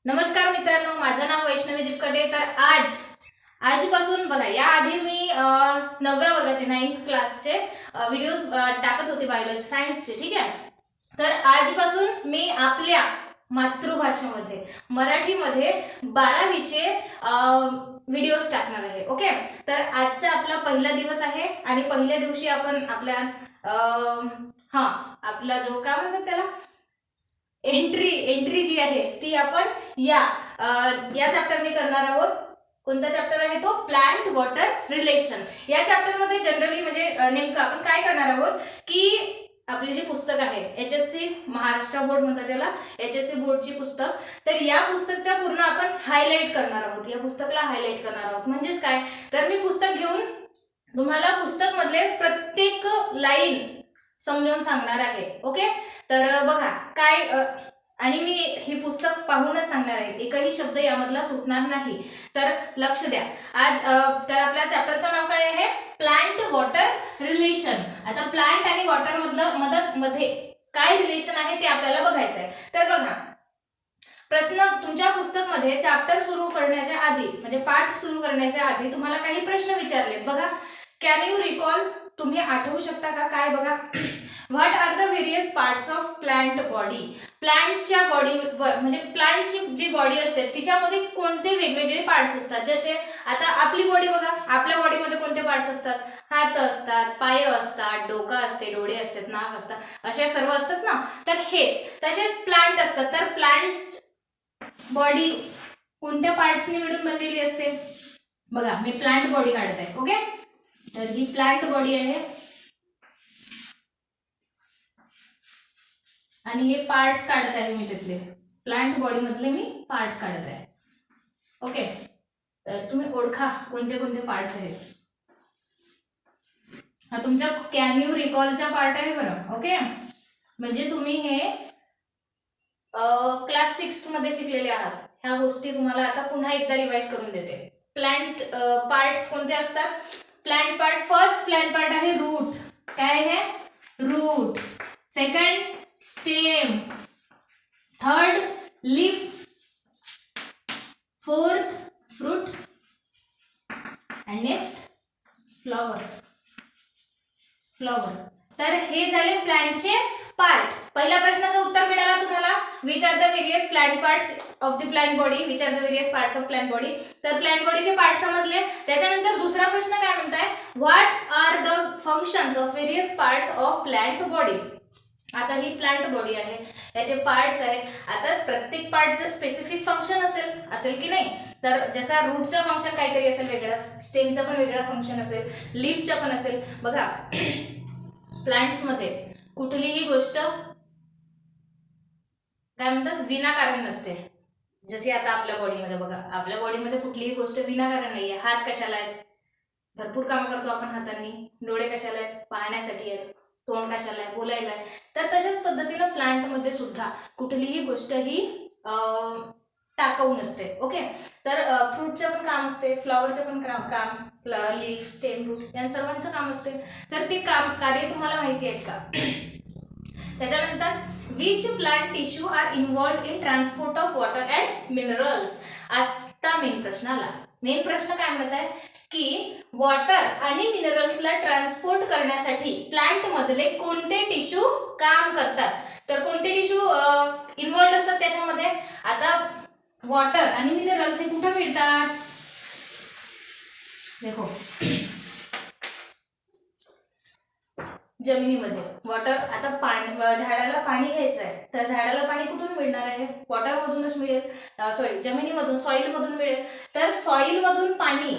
नमस्कार मित्रांनो, माझं नाव वैष्णवी जिपकटे. तर आजपासून बघा, याआधी मी 9व्या वर्गाचे 9th क्लासचे व्हिडिओज टाकत होते, बायोलॉजी सायन्सचे. ठीक आहे. तर आजपासून मी आपल्या मातृभाषेमध्ये मराठीमध्ये 12वीचे व्हिडिओज टाकणार आहे. ओके. तर आजचा आपला पहिला दिवस आहे आणि पहिल्या दिवशी आपण आपल्या आपला जो काय म्हणतात त्याला एंट्री जी आहे ती आपण या चॅप्टरने करणार आहोत. कोणता चॅप्टर आहे तो? Plant water relation. या चॅप्टरमध्ये जनरली म्हणजे नेमकं आपण काय करणार आहोत की आपली जी पुस्तक आहे HSC महाराष्ट्र बोर्ड म्हणतात त्याला, HSC बोर्डची पुस्तक. तर या पुस्तकच्या पूर्ण आपण हायलाइट करणार आहोत, या पुस्तकाला हायलाइट करणार आहोत. म्हणजेच काय, तर मी पुस्तक घेऊन तुम्हाला पुस्तक मधले प्रत्येक लाईन समजावून सांगणार आहे. ओके. तर बघा काय आणि मी ही पुस्तक पाहूनच सांगणार आहे, एकही शब्द यामधला सुटणार नाही. तर लक्ष द्या. आज तर आपल्या चॅप्टरचं नाव काय आहे? Plant water relation. आता प्लांट आणि वॉटर मध्ये काय रिलेशन आहे ते आपल्याला बघायचं आहे. तर बघा, प्रश्न तुमच्या पुस्तकमध्ये चॅप्टर सुरू करण्याच्या आधी म्हणजे पाठ सुरू करण्याच्या आधी तुम्हाला काही प्रश्न विचारलेत. बघा, कॅन यू रिकॉल? तुम्ही आठवू शकता का? काय बघा, what are the various parts of plant body? प्लांटच्या बॉडीवर म्हणजे प्लांटची जी बॉडी असते तिच्यामध्ये कोणते वेगवेगळे पार्ट्स असतात? जसे आता आपली बॉडी बघा, आपल्या बॉडीमध्ये कोणते पार्ट्स असतात? हात असतात, पाय असतात, डोकं असते, डोळे असतात, नाक असतात, असे सर्व असतात ना. तर हेच तसेच प्लांट असतात. तर प्लांट बॉडी कोणत्या पार्ट्सनी मिळून बनलेली असते? बघा, मी प्लांट बॉडी काढत आहे. ओके. तर ही प्लांट बॉडी आहे आणि हे पार्ट्स काढत आहे मी त्यातले, प्लांट बॉडी मधले मी पार्ट्स काढत आहे. ओके. तर तुम्ही ओळखा कोणते कोणते पार्ट्स आहेत. हा तुमचा कॅन यू रिकॉलचा पार्ट आहे बरं. ओके. म्हणजे तुम्ही हे क्लास 6 मध्ये शिकलेले आहात. ह्या गोष्टी तुम्हाला आता पुन्हा एकदा रिवाइज करून देते. प्लांट पार्ट्स कोणते असतात? Plant part, first plant part आहे रूट. काय आहे? Root. Second stem, third leaf, fourth fruit and next flower. तर हे झाले प्लांटचे पार्ट. पहिल्या प्रश्नाचं उत्तर मिळालं तुम्हाला. Which are the various plant parts of the plant body? Which are the various parts of plant body? तर प्लांट बॉडीचे पार्ट समजले. त्याच्यानंतर दुसरा प्रश्न काय म्हणताय? What are the functions of various parts of plant body? आता ही प्लांट बॉडी आहे, याचे पार्ट्स आहेत. आता प्रत्येक पार्टचं स्पेसिफिक फंक्शन असेल की नाही? तर जसा रूटचं फंक्शन काहीतरी असेल वेगळं, स्टेमचं पण वेगळं फंक्शन असेल, लीफचं पण असेल. बघा, प्लांट्समध्ये कुठलीही गोष्ट काय म्हणतात विनाकारण नसते. जशी आता आपल्या बॉडीमध्ये बघा, आपल्या बॉडीमध्ये कुठलीही गोष्ट विनाकारण नाहीये. हात कशाला आहेत? भरपूर काम करतो आपण हातांनी. डोळे कशाला आहेत? पाहण्यासाठी आहेत. तोंड कशाला आहे? बोलायला आहे. तर तशाच पद्धतीनं प्लांटमध्ये सुद्धा कुठलीही गोष्ट ही टाकाऊ नसते. ओके. तर फ्रूटचं पण काम असते, फ्लॉवरचं पण काम, लीफ, स्टेम, रूट या सर्वांचं काम असते. तर ते कार्य तुम्हाला माहिती आहेत का? त्याच्यानंतर which plant tissue are involved in transport of water and minerals? आता मेन प्रश्न आला. मेन प्रश्न काय म्हणत आहे की वॉटर आणि मिनरल्सला ट्रान्सपोर्ट करण्यासाठी प्लांट मधले कोणते टिश्यू काम करतात? तर कोणते टिश्यू इन्व्हॉल्ड असतात त्याच्यामध्ये? आता वॉटर आणि मिनरल्स हे कुठे मिळतात? देखो, जमिनीमध्ये. वॉटर, आता पाणी, झाडाला पाणी घ्यायचं आहे तर झाडाला पाणी कुठून मिळणार आहे? वॉटर मधूनच मिळेल. सॉरी, जमिनीमधून, सॉइल मधून मिळेल. तर सॉइल मधून पाणी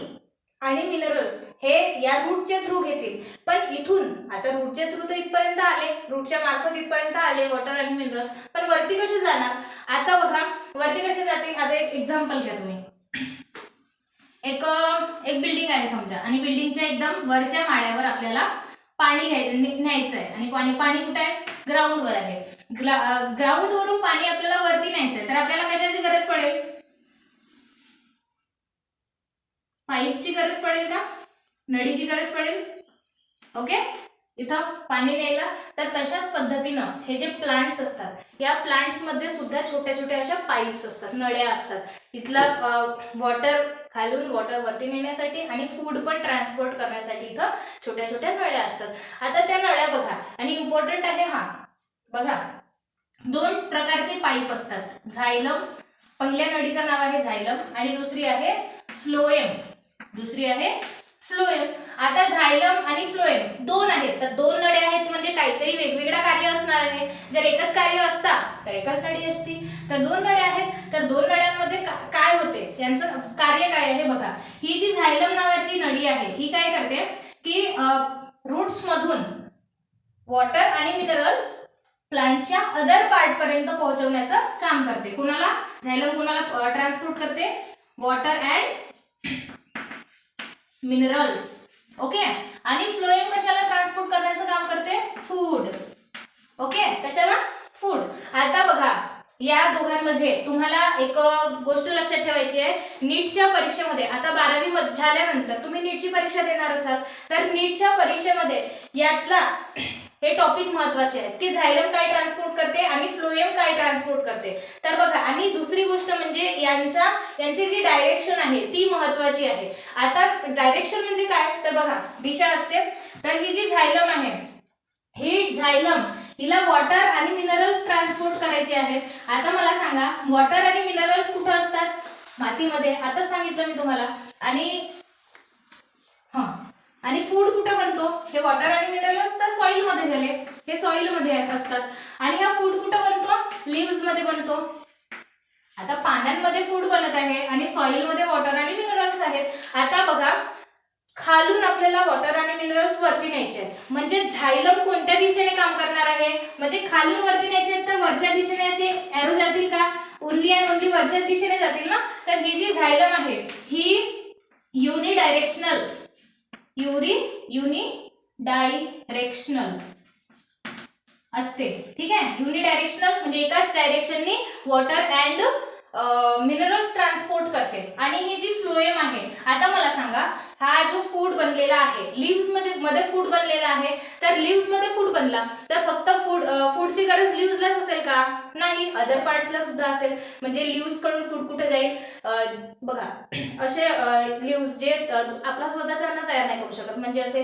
आणि मिनरल्स हे या रूटच्या थ्रू घेतील. पण इथून आता रूटच्या थ्रू तर इथपर्यंत आले, रूटच्या मार्फत इथपर्यंत आले वॉटर आणि मिनरल्स, पण वरती कसे जाणार? आता बघा, वरती कसे जातील? आता एक एक्झाम्पल घ्या तुम्ही. एक बिल्डिंग आहे समजा, आणि बिल्डिंगच्या एकदम वरच्या माळ्यावर आपल्याला पाणी न्यायचं आहे. आणि पाणी कुठे आहे? ग्राउंडवर आहे. ग्राउंडवरून पाणी आपल्याला वरती न्यायचं आहे. तर आपल्याला कशाची गरज पडेल? पाईपची गरज पडेल का? नळीची गरज पडेल? ओके. इथं पाणी न्यायला, तर तशाच पद्धतीनं हे जे प्लांट्स असतात या प्लांट्समध्ये सुद्धा छोट्या छोट्या अशा पाईप्स असतात, नळ्या असतात. इथला वॉटर खालून वॉटर वरती नेण्यासाठी आणि फूड पण ट्रान्सपोर्ट करण्यासाठी इथं छोट्या छोट्या नळ्या असतात. आता त्या नळ्या बघा, आणि इम्पॉर्टंट आहे हा बघा, 2 प्रकारचे पाईप असतात. झायलम, पहिल्या नळीचं नाव आहे झायलम आणि दुसरी आहे फ्लोएम, दुसरी आहे फ्लोएम. आता झायलम आणि फ्लोएम 2 आहेत, तर 2 नळ्या आहेत म्हणजे काहीतरी वेगवेगळं कार्य असणार आहे. जर एकच कार्य असता तर एकच नळी असती, तर 2 नळ्या आहेत, तर 2 नळ्यांमध्ये काय होते, त्यांचं कार्य काय आहे बघा. ही जी झायलम नावाची नळी आहे ही काय करते की रूट्स मधून वॉटर आणि मिनरल्स प्लांटच्या अदर पार्ट पर्यंत पोहोचवण्याचं काम करते. कुणाला, झायलम कुणाला ट्रान्सपोर्ट करते, वॉटर अँड मिनरल्स. ओके, आणि फ्लोएम कशाला ट्रान्सपोर्ट करण्याचं काम करते, फूड. ओके, कशाला, फूड. आता बघा या दोघांमध्ये तुम्हाला एक गोष्ट लक्षात ठेवायची आहे. नीटच्या परीक्षेमध्ये आता 12वी झाल्यानंतर तुम्ही नीटची परीक्षा देणार असाल, तर नीटच्या परीक्षेमध्ये यातला हे टॉपिक महत्वाचे आहेत की झायलम काय ट्रान्सपोर्ट करते आणि फ्लोएम काय ट्रान्सपोर्ट करते. तर बघा, आणि दुसरी गोष्ट म्हणजे यांची जी डायरेक्शन आहे ती महत्वाची आहे. आता डायरेक्शन म्हणजे काय, तर बघा दिशा असते. तर ही जी झायलम आहे, ही झायलम हिला वॉटर आणि मिनरल्स ट्रान्सपोर्ट करायचे आहेत. आता मला सांगा, वॉटर आणि मिनरल्स कुठं असतात, मातीमध्ये. आता सांगितलं मी तुम्हाला. आणि फूड कुठं बनतो, हे वॉटर आणि मिनरल्स तर सॉइल मध्ये झाले, हे सॉइल मध्ये असतात. आणि हा फूड कुठं बनतो, लीव्स मध्ये बनतो. आता पानांमध्ये फूड बनत आहे आणि सॉइल मध्ये वॉटर आणि मिनरल्स आहेत. आता बघा, खालून आपल्याला वॉटर आणि मिनरल्स वरती न्यायचे आहेत, म्हणजे झायलम कोणत्या दिशेने काम करणार आहे, म्हणजे खालून वरती न्यायचे आहेत तर वरच्या दिशेने असे एरो जातील का, ओनली अँड ओनली वरच्या दिशेने जातील ना. तर ही जी झायलम आहे ही युनिडायरेक्शनल असते. ठीक आहे, युनिडायरेक्शनल म्हणजे एकाच डायरेक्शननी वॉटर अँड मिनरल्स ट्रान्सपोर्ट करते. आणि ही जी फ्लोएम आहे, आता मला सांगा, हा जो फूड बनलेला आहे, लिव्स मध्ये फूड बनलेला आहे, तर लिव्स मध्ये फूड बनला तर फक्त फूडची गरज लिव्सलाच असेल का, नाही, अदर पार्ट्सला सुद्धा असेल. म्हणजे लिव्स कडून फूड कुठे जाईल, बघा असे लिव्स जे आपला स्वतःचं अन्न तयार नाही करू शकत, म्हणजे असे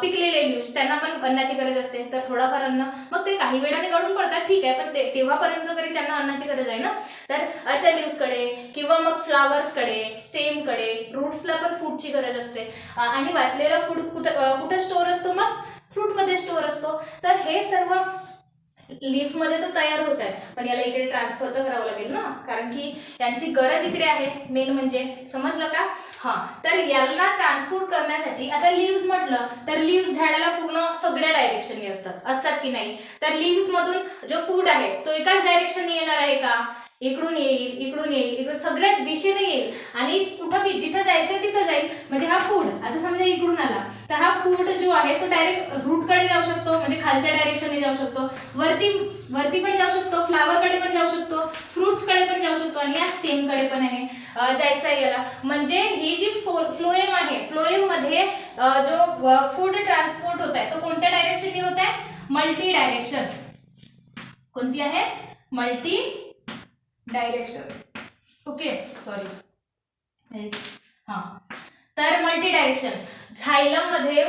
पिकलेले लिव्स, त्यांना पण अन्नाची गरज असते. तर थोडाफार अन्न, मग ते काही वेळाने गळून पडतात, ठीक आहे, पण तेव्हापर्यंत तरी त्यांना अन्नाची गरज आहे ना. तर अशा लिव्स कडे किंवा मग फ्लावर्स कडे, स्टेम कडे, रूट्सला पण फूडची गरज असते. आणि वाचलेला फूड कुठं स्टोअर असतो, मग फ्रूट मध्ये स्टोअर असतो. तर हे सर्व लीफ मध्ये तर तयार होत आहे, पण याला इकडे ट्रान्सफर तर करावं लागेल ना, कारण की यांची गरज इकडे आहे मेन. म्हणजे समजलं का, हा. तर याला ट्रान्सपोर्ट करण्यासाठी, आता लिव्स म्हटलं तर लिव्स झाडाला पूर्ण सगळ्या डायरेक्शननी असतात की नाही. तर लिव्स मधून जो फूड आहे तो एकाच डायरेक्शननी येणार आहे का, इकडून येईल, इकडून येईल, इकडून सगळ्या दिशेने येईल. आणि कुठं जिथं जायचंय तिथं जाईल. म्हणजे हा फूड आता समजा इकडून आला तर हा फूड जो आहे तो डायरेक्ट रूटकडे जाऊ शकतो, म्हणजे खालच्या डायरेक्शनने जाऊ शकतो, वरती पण जाऊ शकतो, फ्लावरकडे पण जाऊ शकतो, फ्रुट्सकडे पण जाऊ शकतो, आणि या स्टेमकडे पण आहे जायचं आहे याला. म्हणजे ही जी फ्लोएम आहे, फ्लोएम मध्ये जो फूड ट्रान्सपोर्ट होत आहे तो कोणत्या डायरेक्शनने होत आहे, मल्टी डायरेक्शन. कोणती आहे, मल्टी डायरेक्शन. ओके, सॉरी, हा. तर मल्टी डायरेक्शन, झायलम मध्ये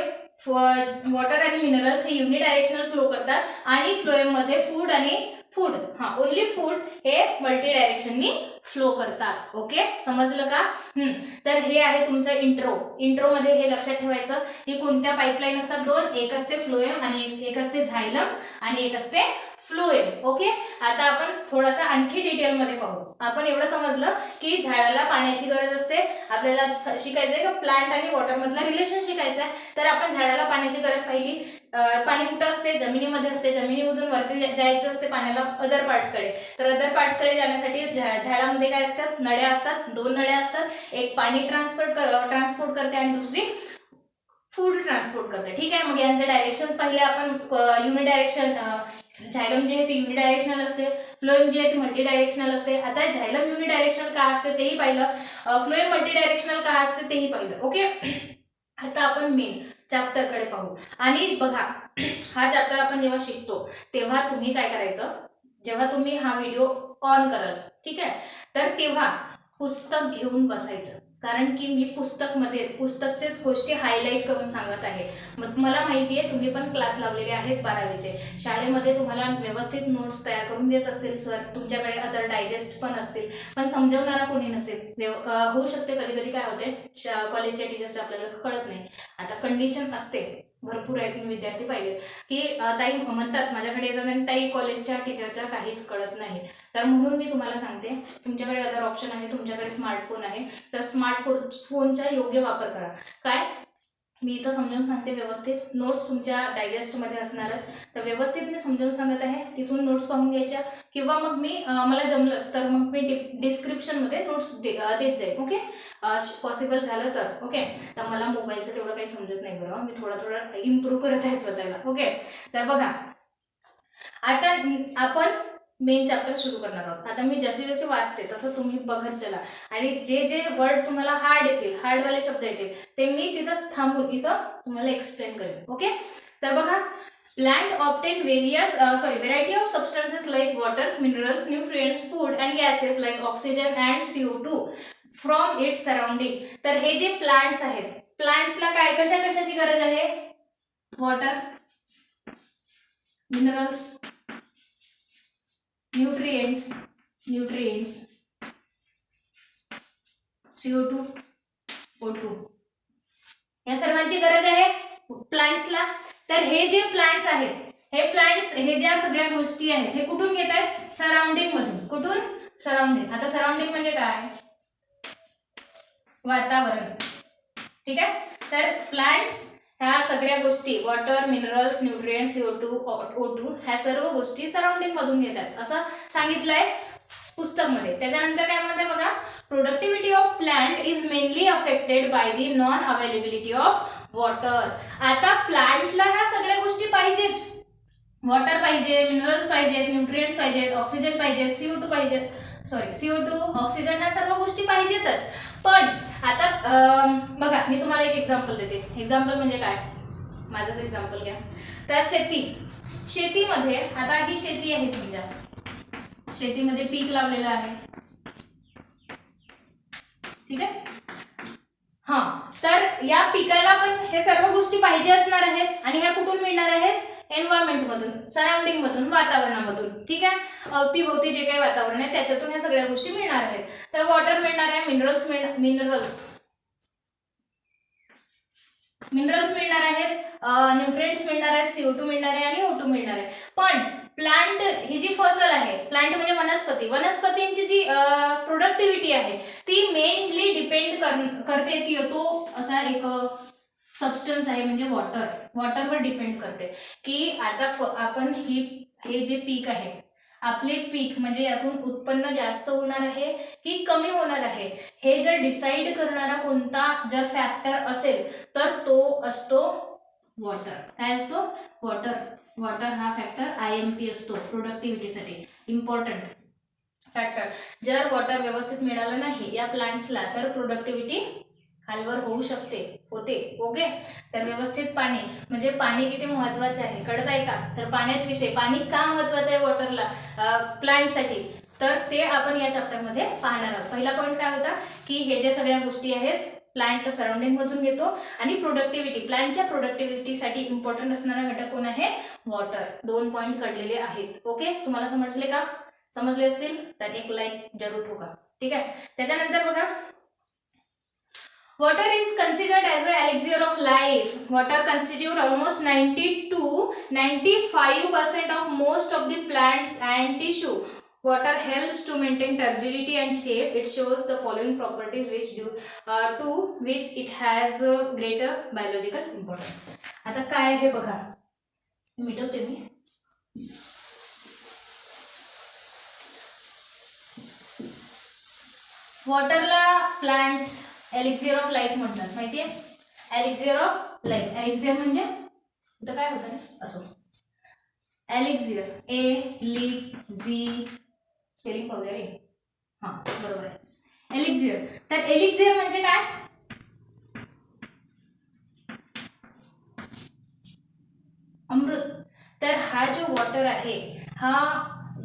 वॉटर आणि मिनरल्स हे युनिडायरेक्शनल फ्लो करतात, आणि फ्लोएम मध्ये फूड ओनली फूड हे मल्टी डायरेक्शननी फ्लो करतात. ओके, समजलं का. तर हे आहे तुमचं इंट्रो मध्ये हे लक्षात ठेवायचं की कोणत्या पाईपलाईन असतात, 2, एक असते फ्लोएम आणि एक असते झायलम आणि एक असते फ्लोएम. ओके, आता आपण थोडासा आणखी डिटेल मध्ये पाहू. आपण एवढं समजलं की झाडाला पाण्याची गरज असते, आपल्याला शिकायचंय का प्लांट आणि वॉटर मधला रिलेशन शिकायचं आहे. तर आपण झाडाला पाण्याची गरज पाहिली. पाणी कुठं असते, जमिनीमध्ये असते, जमिनीमधून वरती जायचं असते पाण्याला अदर पार्ट्सकडे. तर अदर पार्ट्सकडे जाण्यासाठी झाडामध्ये काय असतात, नळ्या असतात, 2 नळ्या असतात. एक पाणी ट्रान्सपोर्ट करते आणि दुसरी फूड ट्रान्सपोर्ट करते. ठीक आहे, मग यांचे डायरेक्शन्स पाहिले आपण. युनिडायरेक्शन, झायलम जे आहे ते युनिडायरेक्शनल असते, फ्लोएम जे आहे ते मल्टी डायरेक्शनल असते. आता झायलम युनिडायरेक्शनल का असते तेही पाहिलं, फ्लोएम मल्टी डायरेक्शनल का असते तेही पाहिलं. ओके, आता आपण मेन चॅप्टरकडे पाहू. आणि बघा, हा चॅप्टर आपण जेव्हा शिकतो तेव्हा तुम्ही काय करायचं, जेव्हा तुम्ही हा व्हिडिओ ऑन कराल, ठीक आहे, तर तेव्हा पुस्तक घेऊन बसायचं. कारण की मी पुस्तकचेच गोष्टी हायलाईट करून सांगत आहे. मग मला माहिती आहे तुम्ही पण क्लास लावलेले आहेत 12वीचे. शाळेमध्ये तुम्हाला व्यवस्थित नोट्स तयार करून देत असतील सर, तुमच्याकडे अदर डायजेस्ट पण असतील, पण समजवणारा कोणी नसेल. होऊ शकते कधी कधी काय होते, कॉलेजच्या टीचर्स आपल्याला कळत नाही. आता कंडिशन असते, भरपूर आहेत विद्यार्थी पाहिजेत की ताई म्हणतात माझ्याकडे येतात आणि ताई कॉलेजच्या टीचरच्या काहीच कळत नाही. तर म्हणून मी तुम्हाला सांगते, तुमच्याकडे अदर ऑप्शन आहे, तुमच्याकडे स्मार्टफोन आहे, तर स्मार्टफोनचा योग्य वापर करा. काय मी इथं समजावून सांगते व्यवस्थित, नोट्स तुमच्या डायजेस्टमध्ये असणारच, तर व्यवस्थित मी समजावून सांगत आहे, तिथून नोट्स पाहून घ्यायच्या. किंवा मग मी मला जमलंच तर मग मी डिस्क्रिप्शनमध्ये नोट्स देत जाईल. ओके, पॉसिबल झालं तर. ओके, तर मला मोबाईलचं तेवढं काही समजत नाही बरोबर, मी थोडं इम्प्रूव्ह करत आहे स्वतःला. ओके, तर बघा आता आपण मेन चॅप्टर सुरू करणार आहोत. आता मी जसे जसे वाचते तसं तुम्ही बघत चला, आणि जे जे वर्ड तुम्हाला हार्ड येतील, हार्डवाले शब्द येतील, ते मी तिथं थांबून इथं तुम्हाला एक्सप्लेन करेन. ओके, तर बघा, plant obtain variety of substances like water, minerals, nutrients, food and gases like oxygen and CO2 from its surrounding. तर हे जे प्लांट्स आहेत, प्लांट्सला काय कशाची गरज आहे, water, minerals, nutrients, CO2, O2 या सर्वांची गरज आहे प्लांट्सला. तर हे जे प्लांट्स आहेत, हे ज्या सगळ्या गोष्टी आहेत, हे कुठून घेत आहेत, सराउंडिंग मधून. कुठून, सराउंडिंग. आता सराउंडिंग म्हणजे काय, वातावरण. ठीक आहे, तर प्लांट्स ह्या सगळ्या गोष्टी, water, minerals, nutrients, CO2, O2 ह्या सर्व गोष्टी सराउंडिंग मधून घेतात असं सांगितलंय पुस्तकमध्ये. त्याच्यानंतर काय म्हणते बघा, productivity of plant is mainly affected by the non availability of water. आता प्लांटला ह्या सगळ्या गोष्टी पाहिजेच, वॉटर पाहिजे, मिनरल्स पाहिजेत, न्यूट्रिएंट्स पाहिजेत, ऑक्सिजन पाहिजेत, CO2, ऑक्सिजन ह्या सर्व गोष्टी पाहिजेतच. पण आता बघा, मी तुम्हाला एक एक्झाम्पल देते. एक्झाम्पल म्हणजे काय, माझंच एक्झाम्पल घ्या. तर शेतीमध्ये, आता ही शेती आहे समजा, शेतीमध्ये पीक लावलेलं आहे, ठीक आहे. हा, तर या पिकाला पण हे सर्व गोष्टी पाहिजे असणार आहेत, आणि ह्या कुठून मिळणार आहेत, एन्व्हायरमेंट मधून, सराउंडिंग मधून, वातावरणामधून. ठीक आहे, अवतीभोवती जे काही वातावरण आहे त्याच्यातून ह्या सगळ्या गोष्टी मिळणार आहेत. तर वॉटर मिळणार आहे, मिनरल्स मिळणार आहेत, न्यूट्रिएंट्स मिळणार आहेत, CO2 मिळणार आहे आणि O2 मिळणार आहे. पण प्लांट ही जी फसल आहे, प्लांट म्हणजे वनस्पतींची जी प्रोडक्टिव्हिटी आहे ती मेनली डिपेंड करते, ती तो असा एक सबस्टन्स आहे म्हणजे वॉटरवर डिपेंड करते. की आता आपण हे जे पीक आहे, आपले पीक म्हणजे यातून उत्पन्न जास्त होणार आहे की कमी होणार आहे, हे जर डिसाईड करणारा कोणता जर फॅक्टर असेल तर तो असतो वॉटर. काय असतो, वॉटर हा फॅक्टर IMP असतो प्रोडक्टिव्हिटीसाठी, इम्पॉर्टंट फॅक्टर. जर वॉटर व्यवस्थित मिळालं नाही या प्लांट्सला तर प्रोडक्टिव्हिटी खालवर होऊ होते. ओके, तर व्यवस्थित पाणी, म्हणजे पाणी किती महत्वाचे आहे कळत आहे का. तर पाण्याचा विषय, पाणी का महत्वाचं आहे वॉटरला, प्लांटसाठी, तर ते आपण या चॅप्टरमध्ये पाहणार आहोत. पहिला पॉईंट काय होता की हे जे सगळ्या गोष्टी आहेत प्लांट सराउंडिंग मधून घेतो, आणि प्रोडक्टिव्हिटी, प्लांटच्या प्रोडक्टिव्हिटीसाठी इम्पॉर्टंट असणारा घटक कोण आहे, वॉटर. 2 पॉईंट काढलेले आहेत. ओके, तुम्हाला समजले का, समजले असतील तर एक लाईक जरूर ठोका. ठीक आहे, त्याच्यानंतर बघा, water is considered as an elixir of life. Water constitute almost 90 to 95% of most of the plants and tissue. Water helps to maintain turgidity and shape. It shows the following properties to which it has greater biological importance. आता काय आहे बघा, मिटवते मी. वॉटरला plants एलिक्झियर of life म्हणतात, माहितीये, एलिक्झियर of life. एलिक्झियर म्हणजे इथं काय होतं असो, एलिक्झियर, स्पेलिंग पाहू द्या रे, हा बरोबर आहे, एलिक्झियर. तर एलिक्झियर म्हणजे काय, अमृत. तर हा जो वॉटर आहे हा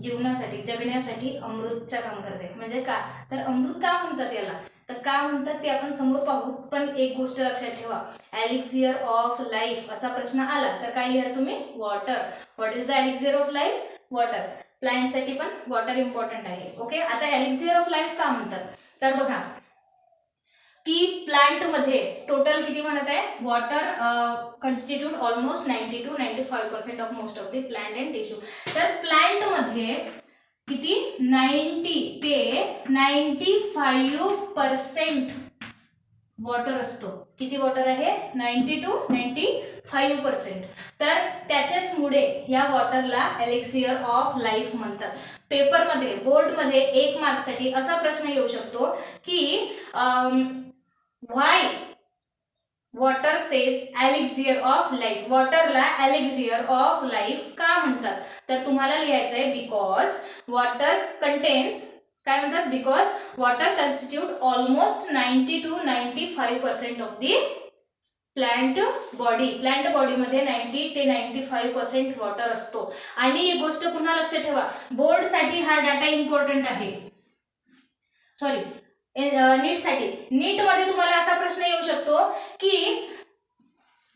जीवनासाठी जगण्यासाठी अमृतचं काम करते. म्हणजे का तर अमृत का म्हणतात याला, तर का म्हणतात ते आपण समोर पाहू. पण एक गोष्ट लक्षात ठेवा, एलिक्सियर ऑफ लाईफ असा प्रश्न आला तर काय लिहा तुम्ही, water. What is the elixir of life, water. प्लांटसाठी पण वॉटर इम्पॉर्टंट आहे. ओके, आता एलिक्सियर ऑफ लाईफ का म्हणतात, तर बघा की प्लांटमध्ये टोटल किती म्हणत आहे, water constitute almost 90 to 95% of most of the plant and tissue. तर प्लांटमध्ये किती 90 ते 95% वॉटर असतो. किती वॉटर आहे, 90 to 95%. तर त्याच्याचमुळे या वॉटरला एलिक्सियर ऑफ लाईफ म्हणतात. पेपरमध्ये बोर्डमध्ये 1 मार्कसाठी असा प्रश्न येऊ शकतो की why water says elixir of life, वॉटरला एलिक्सियर ऑफ लाईफ का म्हणतात, तर तुम्हाला लिहायचं आहे बिकॉज वॉटर कंटेन्स, काय म्हणतात, because water constitute almost 90 to 95% of the plant body. Plant बॉडीमध्ये 90 ते 95% वॉटर असतो. आणि एक गोष्ट पुन्हा लक्षात ठेवा, बोर्डसाठी हा डाटा इम्पॉर्टंट आहे, सॉरी नीटसाठी. नीटमध्ये तुम्हाला असा प्रश्न येऊ शकतो की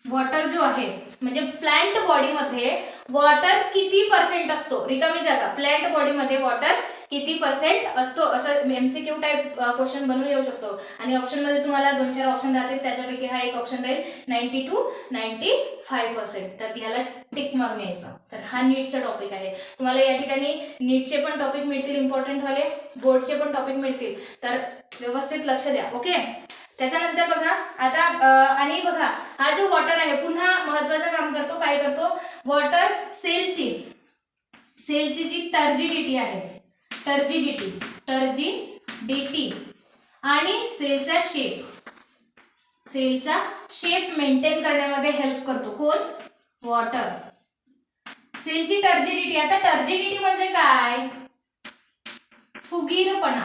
वॉटर जो आहे म्हणजे प्लांट बॉडीमध्ये वॉटर किती पर्सेंट असतो, रिकामी जागा, प्लांट बॉडीमध्ये वॉटर किती पर्सेंट असतो, असं एमसीक्यू टाईप क्वेश्चन बनवून येऊ शकतो. आणि ऑप्शनमध्ये तुम्हाला 2-4 ऑप्शन राहतील, त्याच्यापैकी हा एक ऑप्शन राहील 90 to 95%. तर याला टिक मारून यायचं. तर हा नीटचा टॉपिक आहे. तुम्हाला या ठिकाणी नीटचे पण टॉपिक मिळतील इम्पॉर्टंट वाले, बोर्डचे पण टॉपिक मिळतील, तर व्यवस्थित लक्ष द्या. ओके, त्याच्यानंतर बघा आता आणि बघा हा जो वॉटर आहे पुन्हा महत्वाचं काम करतो, काय करतो, वॉटर सेलची जी टर्जिडिटी आहे, टर्जिडिटी आणि सेलचा शेप मेंटेन करण्यामध्ये हेल्प करतो. कोण, वॉटर. सेलची टर्जिडिटी, आता टर्जिडिटी म्हणजे काय, फुगीरपणा.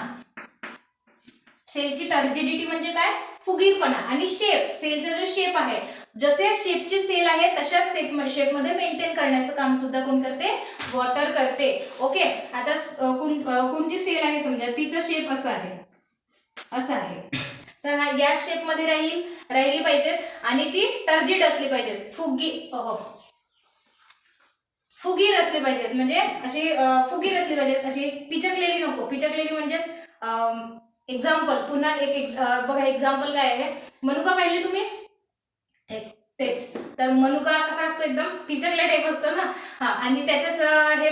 सेलची टर्जिडिटी म्हणजे काय, फुगीरपणा. आणि शेप, सेलचा जो शेप आहे, जसे शेपची सेल आहे तशाच शेपमध्ये मेंटेन करण्याचं काम सुद्धा कोण करते, वॉटर करते. ओके, आता कोणती सेल आहे समजा, तिचा शेप असा आहे, तर हा या शेपमध्ये राहिली पाहिजेत आणि ती टर्जिड असली पाहिजेत, फुगीर असली पाहिजेत, म्हणजे अशी फुगीर असली पाहिजेत, अशी पिचकलेली नको. पिचकलेली म्हणजेच एक्झाम्पल, पुन्हा एक बघा एक्झाम्पल काय आहे, मनुका पाहिली तुम्ही, तेच. तर मनुका कसा असतो, एकदम पिचकल्या टाईप असतो ना. हा, आणि त्याच्याच हे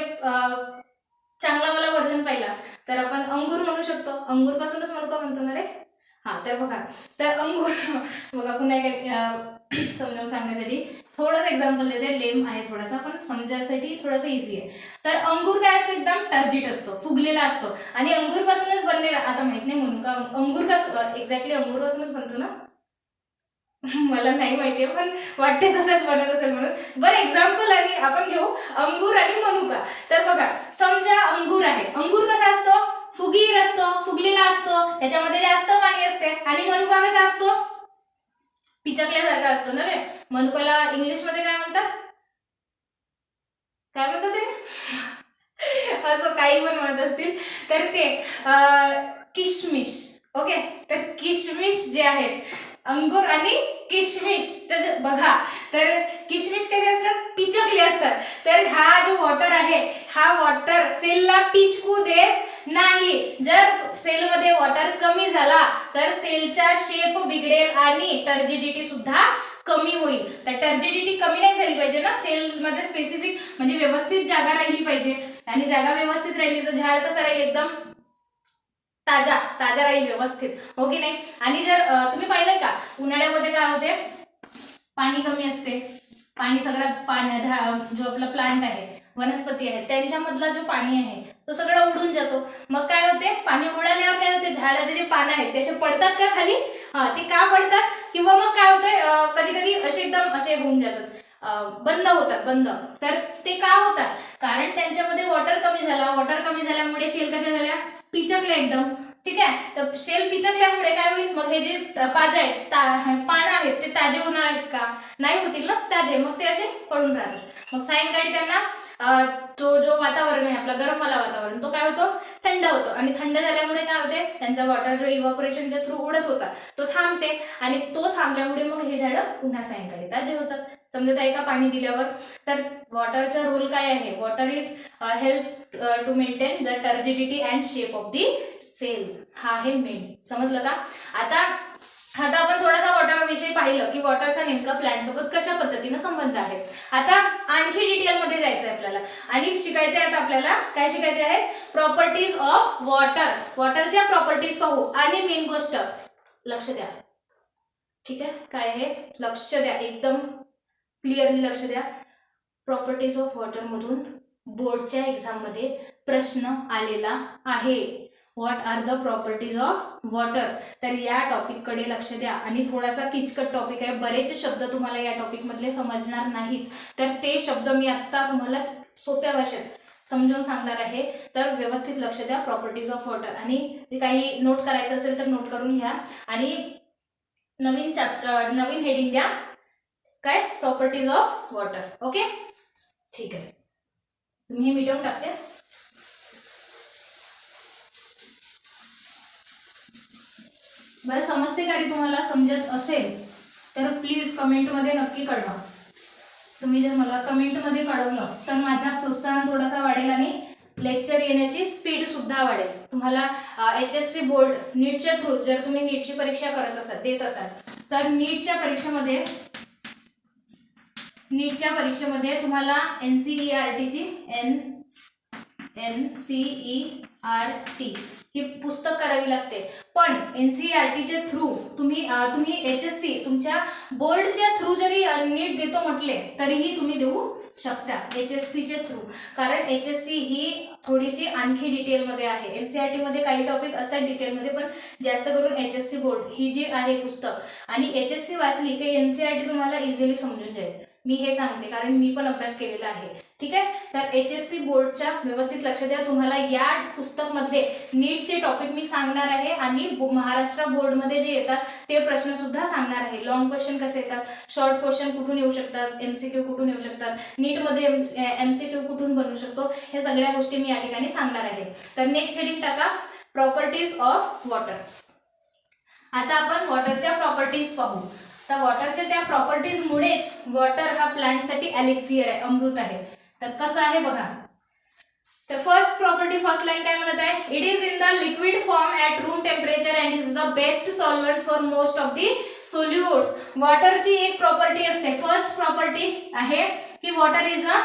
चांगला मला व्हर्जन पाहिला तर आपण अंगूर म्हणू शकतो. अंगूर पासूनच मनुका म्हणतो ना रे. हा, तर बघा, तर अंगूर बघा पुन्हा एक समजावून सांगण्यासाठी थोडंसं एक्झाम्पल देते, लेम आहे थोडासा, पण समजायसाठी थोडंसं इझी आहे. तर अंगूर काय असतो, एकदम टर्जिट असतो, फुगलेला असतो, आणि अंगूर पासूनच बनलेला. आता माहित नाही मनुका अंगूर का एक्झॅक्टली अंगूर पासूनच बनतो ना, मला नाही माहितीये, पण वाटते तसंच बनत असेल म्हणून. बरं, एक्झाम्पल आणि आपण घेऊ अंगूर आणि मनुका. तर बघा, समजा अंगूर आहे, अंगूर कसा असतो, फुगीर असतो, फुगलेला असतो, त्याच्यामध्ये जास्त पाणी असते. आणि मनुका कसा असतो, पिचकल्यासारखा असतो ना रे. मनुकाला इंग्लिशमध्ये काय म्हणतात रे असं काही पण म्हणत असतील तर ते किशमिश. ओके, तर किशमिश जे आहेत, अंगूर आणि किशमिश, तर बघा, तर किशमिश कसे असतात, पिचकले असतात. तर हा जो वॉटर आहे, हा वॉटर सेलला पिचकू देत नाही. जर सेलमध्ये वॉटर कमी झाला तर सेलचा शेप बिघडेल आणि टर्जिडिटी सुद्धा कमी होईल. तर टर्जिडिटी कमी नाही झाली पाहिजे ना, सेलमध्ये स्पेसिफिक म्हणजे व्यवस्थित जागा राहिली पाहिजे. आणि जागा व्यवस्थित राहिली तर झाड कसं राहील, एकदम ताजा राहील व्यवस्थित, हो की नाही. आणि जर तुम्ही पाहिलंय का, उन्हाळ्यामध्ये काय होते, पाणी कमी असते, पाणी सगळं जो आपला प्लांट आहे, वनस्पती आहे, त्यांच्यामधला जो पाणी आहे तो सगळं उडून जातो. मग काय होते, पाणी उडाल्यावर काय होते, झाडाचे जे पानं आहेत त्याचे पडतात का खाली, ते का पडतात, किंवा मग काय होतंय, कधी कधी असे एकदम असे होऊन जातात, बंद होतात. तर ते का होतात, कारण त्यांच्यामध्ये वॉटर कमी झाला. वॉटर कमी झाल्यामुळे शेल कशा झाल्या, पिचकल्या एकदम. ठीक आहे. तर शेल पिचकल्यामुळे काय होईल, मग हे जे पाज आहेत पानं आहेत ते ताजे होणार आहेत का, नाही होतील ना ताजे, मग ते असे पडून राहतात. मग सायंकाळी त्यांना तो जो वातावरण आहे आपला गरमवाला वातावरण तो काय होतो, थंड होतो. आणि थंड झाल्यामुळे काय होते, त्यांचा वॉटर जो इव्हॅपोरेशनच्या थ्रू उडत होता तो थांबते. आणि तो थांबल्यामुळे मग हे झाडं पुन्हा सायंकाळी ताजे होतात. समजत आहे का पाणी दिल्यावर. तर वॉटरचा रोल काय आहे, water is help to maintain the turgidity and shape of the cell. हा आहे मेन. समजलं का. आता आपण थोडासा वॉटर विषयी पाहिलं की वॉटरचा नेमका प्लांट सोबत कशा पद्धतीने संबंध आहे. आता आणखी डिटेल मध्ये जायचं आहे आपल्याला आणि शिकायचे आहेत आपल्याला. काय शिकायचे आहे, प्रॉपर्टीज ऑफ वॉटर. वॉटरच्या प्रॉपर्टीज पाहू. आणि मेन गोष्ट लक्ष द्या, ठीक आहे, काय आहे लक्ष द्या, एकदम क्लिअरली लक्ष द्या. प्रॉपर्टीज ऑफ वॉटर मधून बोर्डच्या एक्झाम मध्ये प्रश्न आलेला आहे. What are the properties of water. तर या टॉपिक कडे लक्ष द्या. आणि थोडासा किचकट टॉपिक आहे, बरेच शब्द तुम्हाला या टॉपिक मधले समजणार नाहीत. तर ते शब्द मी आता तुम्हाला सोप्या भाषेत समजावून सांगणार आहे. तर व्यवस्थित लक्ष द्या. Properties of water. आणि काही नोट करायचं असेल तर नोट करून घ्या. आणि नवीन हेडिंग द्या, काय, प्रॉपर्टीज ऑफ वॉटर. ओके, ठीक आहे. तुम्ही हे मिटवून टाकते. बरं, समजते का तुम्हाला. समजत असेल तर प्लीज कमेंटमध्ये नक्की कळवा. तुम्ही जर मला कमेंटमध्ये कळवलं तर माझा प्रोत्साहन थोडासा वाढेल आणि लेक्चर येण्याची स्पीड सुद्धा वाढेल. तुम्हाला HSC बोर्ड नीटच्या थ्रू जर तुम्ही नीटची परीक्षा करत असाल, देत असाल, तर नीटच्या परीक्षेमध्ये तुम्हाला NCERT ची NCERT ही पुस्तक करावी लागते. पण NCERT च्या थ्रू तुम्ही HSC तुमच्या बोर्डच्या थ्रू जरी नीट देतो म्हटले तरीही तुम्ही देऊ शकता HSC च्या थ्रू. कारण HSC ही थोडीशी आणखी डिटेलमध्ये आहे. NCERT मध्ये काही टॉपिक असतात डिटेलमध्ये, पण जास्त करून HSC बोर्ड ही जी आहे पुस्तक आणि HSC वाचली की NCERT तुम्हाला इझिली समजून जाईल. मी हे सांगते कारण मी पण अभ्यास केलेला आहे. ठीक आहे. तर HSC बोर्डच्या व्यवस्थित लक्ष द्या. तुम्हाला या पुस्तक मध्ये नीटचे टॉपिक मी सांगणार आहे आणि महाराष्ट्र बोर्ड मध्ये जे येतात ते प्रश्न सुद्धा सांगणार आहे. लॉंग क्वेश्चन कसे येतात, शॉर्ट क्वेश्चन कुठून येऊ शकतात, MCQ कुठून येऊ शकतात, नीट मध्ये MCQ कुठून बनवू शकतो, हे सगळ्या गोष्टी मी या ठिकाणी सांगणार आहे. तर नेक्स्ट हेडिंग टाका, प्रॉपर्टीज ऑफ वॉटर. आता आपण वॉटरच्या प्रॉपर्टीज पाहू. तर वॉटरच्या त्या प्रॉपर्टीज मुळेच वॉटर हा प्लांटसाठी एलिक्सियर आहे, अमृत आहे. तर कसं आहे बघा. तर फर्स्ट प्रॉपर्टी, फर्स्ट लाईन काय म्हणत आहे, it is in the liquid form at room temperature and is the best solvent for most of the solutes. वॉटरची एक प्रॉपर्टी असते, फर्स्ट प्रॉपर्टी आहे की water is a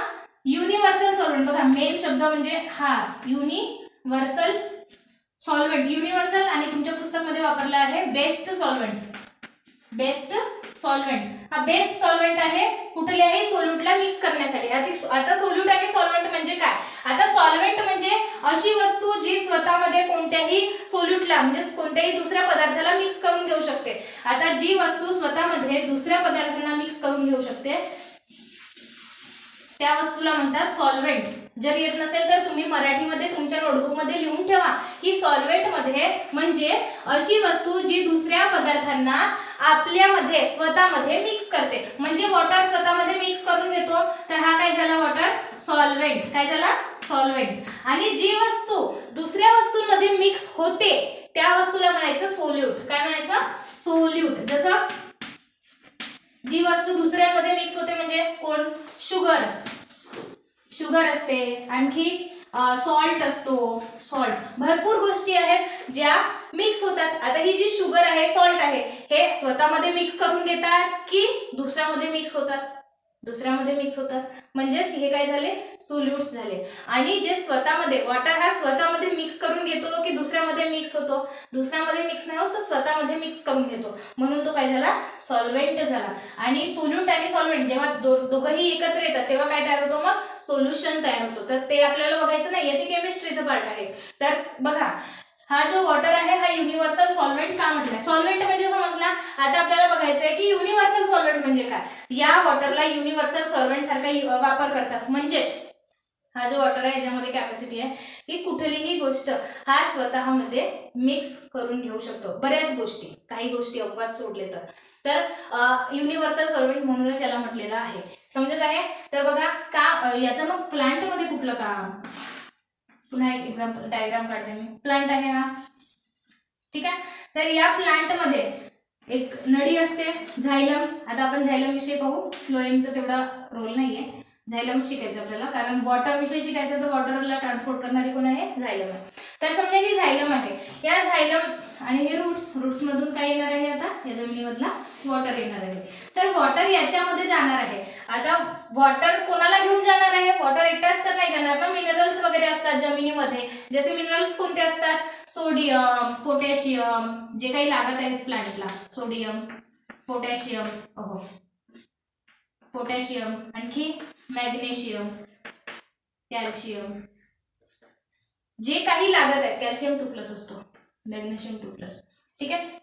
universal solvent. बघा main शब्द म्हणजे हा युनिव्हर्सल सॉल्व्हंट. युनिव्हर्सल आणि तुमच्या पुस्तकामध्ये वापरला आहे बेस्ट सॉल्व्हंट. बेस्ट सॉल्व्हंट हा बेस्ट सॉल्व्हंट आहे कुठल्याही सोल्यूटला मिक्स करण्यासाठी. आता सोल्यूट आणि सॉल्व्हंट म्हणजे काय. आता सॉल्व्हंट म्हणजे अशी वस्तू जी स्वतःमध्ये कोणत्याही सोल्यूटला म्हणजे कोणत्याही दुसऱ्या पदार्थाला मिक्स करून घेऊ शकते. आता जी वस्तू स्वतःमध्ये दुसऱ्या पदार्थांना मिक्स करून घेऊ शकते त्या वस्तूला म्हणतात सॉल्व्हेंट. जर येत नसेल तर तुम्ही मराठीमध्ये तुमच्या नोटबुकमध्ये लिहून ठेवा की सॉल्व्हेंट मध्ये म्हणजे अशी वस्तू जी दुसऱ्या पदार्थांना आपल्यामध्ये स्वतःमध्ये मिक्स करते. म्हणजे वॉटर स्वतःमध्ये मिक्स करून घेतो तर हा काय झाला, वॉटर सॉल्व्हेंट. काय झाला, सॉल्व्हेंट. आणि जी वस्तू दुसऱ्या वस्तूंमध्ये मिक्स होते त्या वस्तूला म्हणायचं सोल्यूट. काय म्हणायचं, सोल्यूट. जसं जी वस्तू दुसऱ्यांमध्ये मिक्स होते म्हणजे कोण, शुगर. शुगर असते, आणखी सॉल्ट असतो, सॉल्ट. भरपूर गोष्टी आहेत ज्या मिक्स होतात. आता ही जी शुगर आहे, सॉल्ट आहे, हे स्वतःमध्ये मिक्स करून घेतात की दुसऱ्यामध्ये मिक्स होतात, दुसऱ्यामध्ये मिक्स होतात. म्हणजेच हे काय झाले, सोल्यूट्स झाले. आणि जे स्वतःमध्ये वॉटर हा स्वतःमध्ये मिक्स करून घेतो की दुसऱ्यामध्ये मिक्स होतो, दुसऱ्यामध्ये मिक्स नाही होत तर स्वतःमध्ये मिक्स करून घेतो, म्हणून तो काय झाला, सॉल्व्हेंट झाला. आणि सोल्यूट आणि सॉल्व्हेंट जेव्हा दोघंही एकत्र येतात तेव्हा काय तयार होतो, मग सोल्युशन तयार होतो. तर ते आपल्याला बघायचं नाही, ते केमिस्ट्रीचं पार्ट आहे. तर बघा हा जो वॉटर आहे हा युनिव्हर्सल सॉल्व्हेंट का म्हटलंय. सॉल्व्हेंट म्हणजे समजला. आता आपल्याला बघायचंय की युनिव्हर्सल सॉल्व्हेंट म्हणजे काय. या वॉटरला युनिव्हर्सल सॉल्व्हेंट सारखा वापर करतात. म्हणजेच हा जो वॉटर आहे याच्यामध्ये कॅपॅसिटी आहे की कुठलीही गोष्ट हा स्वतःमध्ये मिक्स करून घेऊ शकतो, बऱ्याच गोष्टी, काही गोष्टी अपवाद सोडले तर युनिव्हर्सल सॉल्व्हेंट म्हणूनच याला म्हटलेलं आहे. समजत आहे? तर बघा का याचं मग प्लांटमध्ये कुठलं काम, पुन्हा एक एक्झाम्पल डायग्राम काढते मी. प्लांट आहे हा, ठीक आहे. तर या प्लांटमध्ये एक नळी असते, झायलम. आता आपण झायलम विषयी पाहू, फ्लोएमचा तेवढा रोल नाहीये, झायलम शिकायचं आपल्याला, कारण वॉटर विषयी शिकायचं तर वॉटरला ट्रान्सपोर्ट करणारी कोण आहे? झायलम आहे. तर समजा ही झायलम आहे, या झायलम आणि हे रूट्स मधून काय येणार आहे? आता या जमिनीमधला वॉटर येणार आहे. तर वॉटर याच्यामध्ये जाणार आहे. आता वॉटर कोणाला घेऊन जाणार आहे? वॉटर एकटाच तर नाही जाणार ना, मिनरल्स वगैरे असतात जमिनीमध्ये. जसे मिनरल्स कोणते असतात? सोडियम, पोटॅशियम, जे काही लागत आहेत प्लांटला, सोडियम, पोटॅशियम, पोटॅशियम, आणखी मॅग्नेशियम, कॅल्शियम, जे काही लागत आहेत. कॅल्शियम 2+ असतो, मॅग्नेशियम 2+, ठीक आहे.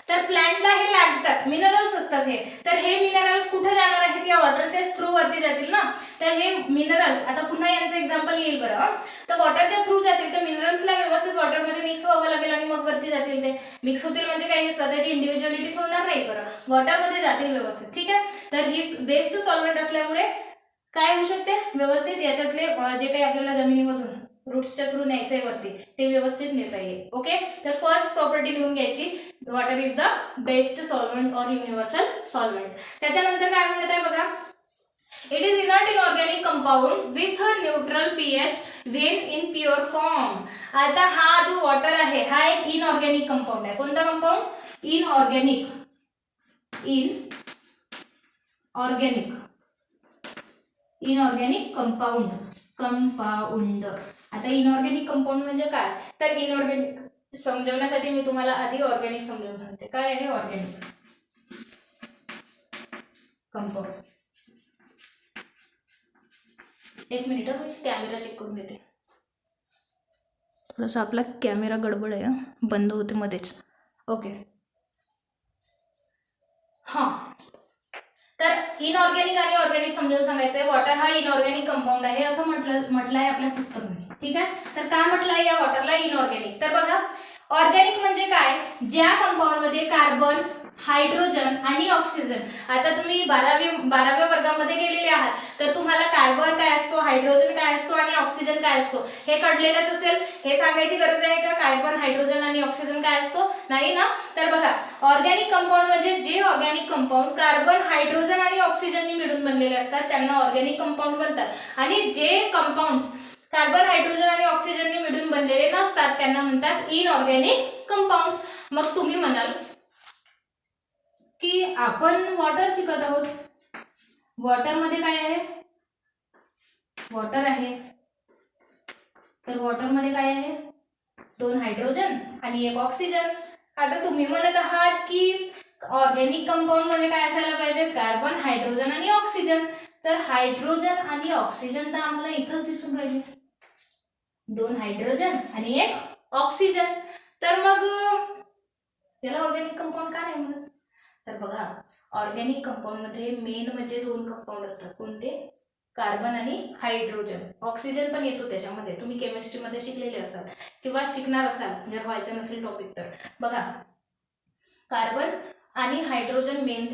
तर प्लांटला हे लागतात, मिनरल्स असतात हे. तर हे मिनरल्स कुठे जाणार आहेत? या वॉटरच्या थ्रू वरती जातील ना. तर हे मिनरल्स, आता पुन्हा यांचं एक्झाम्पल येईल बरं. तर वॉटरच्या थ्रू जातील, तर मिनरल्सला व्यवस्थित वॉटरमध्ये मिक्स व्हावं लागेल आणि मग वरती जातील. ते मिक्स होतील म्हणजे काय? हे स्वतःची इंडिव्हिज्युअलिटी सोडणार नाही बरं, वॉटरमध्ये जातील व्यवस्थित, ठीक आहे. तर ही बेस्ट सॉल्व्हेंट असल्यामुळे काय होऊ शकते? व्यवस्थित याच्यातले जे काही आपल्याला जमिनीमधून रूट्सच्या थ्रू न्यायचंय वरती ते व्यवस्थित नेता येईल. ओके. तर फर्स्ट प्रॉपर्टी लिहून घ्यायची, water is the best solvent or universal solvent. त्याच्यानंतर काय म्हणत आहे बघा, it is inert in organic compound with neutral pH when in pure form. आता हा जो वॉटर आहे हा एक इनऑर्गॅनिक कंपाऊंड आहे. कोणता कंपाऊंड? इनऑर्गॅनिक. Inorganic compound. आता इनऑर्गॅनिक कंपाऊंड म्हणजे काय? तर इनऑर्गॅनिक समजवण्यासाठी मी तुम्हाला आधी ऑर्गॅनिक समजावून सांगते. काय आहे ऑर्गॅनिक कंपाऊंड? एक मिनिट, मी कॅमेरा चेक करून येते. थोडासा आपला कॅमेरा गडबड आहे, बंद होते मध्येच. ओके. हां, तर इनऑर्गॅनिक आणि ऑर्गॅनिक समजावून सांगायचंय. वॉटर हा इनऑर्गॅनिक कंपाऊंड आहे असं म्हटलंय आपल्या पुस्तकामध्ये, ठीक आहे. तर काय म्हटलंय या वॉटरला? इनऑर्गॅनिक. तर बघा, ऑर्गॅनिक म्हणजे काय? ज्या कंपाऊंडमध्ये कार्बन, हायड्रोजन आणि ऑक्सिजन. आता तुम्ही 12व्या वर्गामध्ये गेलेले आहात, तर तुम्हाला कार्बन काय असतो, हायड्रोजन काय असतो आणि ऑक्सिजन काय असतो हे कळलेलंच असेल. हे सांगायची गरज आहे का कार्बन, हायड्रोजन आणि ऑक्सिजन काय असतो? नाही ना. तर बघा, ऑर्गॅनिक कंपाऊंड म्हणजे जे ऑर्गॅनिक कंपाऊंड कार्बन, हायड्रोजन आणि ऑक्सिजननी मिळून बनलेले असतात त्यांना ऑर्गॅनिक कंपाऊंड म्हणतात. आणि जे कंपाऊंड्स कार्बन, हायड्रोजन आणि ऑक्सिजननी मिळून बनलेले नसतात त्यांना म्हणतात इनऑर्गॅनिक कंपाऊंड्स. मग तुम्ही म्हणाल की आपण वॉटर शिकत आहोत, वॉटर मध्ये काय आहे? वॉटर आहे, तर वॉटर मध्ये काय आहे? 2 हायड्रोजन आणि 1 ऑक्सिजन. आता तुम्ही म्हणत आहात की ऑर्गॅनिक कंपाऊंड मध्ये काय असायला पाहिजे? कार्बन, हायड्रोजन आणि ऑक्सिजन. तर हायड्रोजन आणि ऑक्सिजन तर आम्हाला इथंच दिसून राहिले, 2 हायड्रोजन आणि 1 ऑक्सिजन. तर मग त्याला ऑर्गॅनिक कंपाऊंड का नाही म्हणत? तर बघा, ऑर्गॅनिक कंपाऊंड मध्ये मेन म्हणजे 2 कंपाऊंड असतात. कोणते? कार्बन आणि हायड्रोजन. ऑक्सिजन पण येतो त्याच्यामध्ये, तुम्ही केमिस्ट्रीमध्ये शिकलेले असाल किंवा शिकणार असाल जर व्हायचं नसेल टॉपिक तर. बघा, कार्बन आणि हायड्रोजन मेन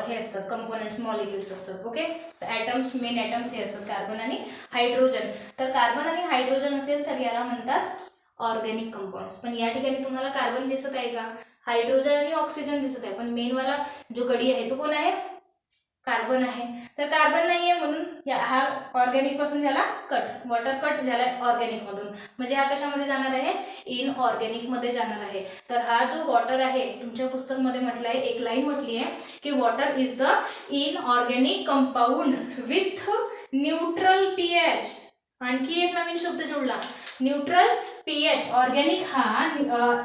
हे असतात, कंपोनेंट्स, मॉलिक्युल्स असतात. ओके. ॲटम्स, मेन ॲटम्स हे असतात कार्बन आणि हायड्रोजन. तर कार्बन आणि हायड्रोजन असेल तर याला म्हणतात ऑर्गॅनिक कंपाऊंड्स. पण या ठिकाणी तुम्हाला कार्बन दिसत आहे का? हायड्रोजन आणि ऑक्सिजन दिसत आहे, पण मेन वाला जो गडी आहे तो कोण आहे? कार्बन आहे. तर कार्बन नाहीये म्हणून हा ऑर्गॅनिक पासून झाला कट, वॉटर कट झाला ऑर्गॅनिक मधून. म्हणजे हा कशामध्ये जाणार आहे? इनऑर्गॅनिक मध्ये जाणार आहे. तर हा जो वॉटर आहे तुमच्या पुस्तकमध्ये म्हटलंय, एक लाईन म्हटली आहे की water is the inorganic compound with neutral pH. आणखी एक नवीन शब्द जोडला, न्यूट्रल पीएच. ऑर्गॅनिक हा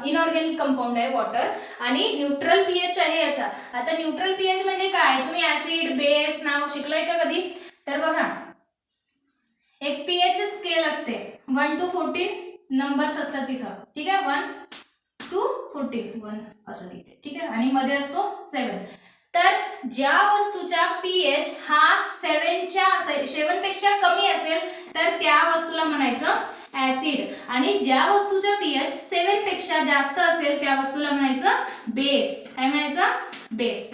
इनऑर्गॅनिक कंपाऊंड आहे वॉटर आणि न्यूट्रल पीएच आहे याचा. आता न्यूट्रल पीएच म्हणजे काय? तुम्ही ऍसिड, बेस नाव शिकलाय का कधी? तर बघा, एक पीएच स्केल असते, 1 to 14 नंबर्स असतात तिथं, ठीक आहे. 1 to 14 1 असं तिथे, ठीक आहे. आणि मध्ये असतो 7. तर ज्या वस्तूचा पीएच हा 7 पेक्षा कमी असेल तर त्या वस्तूला म्हणायचं ऍसिड, आणि ज्या वस्तूचा पीएच 7 पेक्षा जास्त असेल त्या वस्तूला म्हणायचं बेस. काय म्हणायचं? बेस.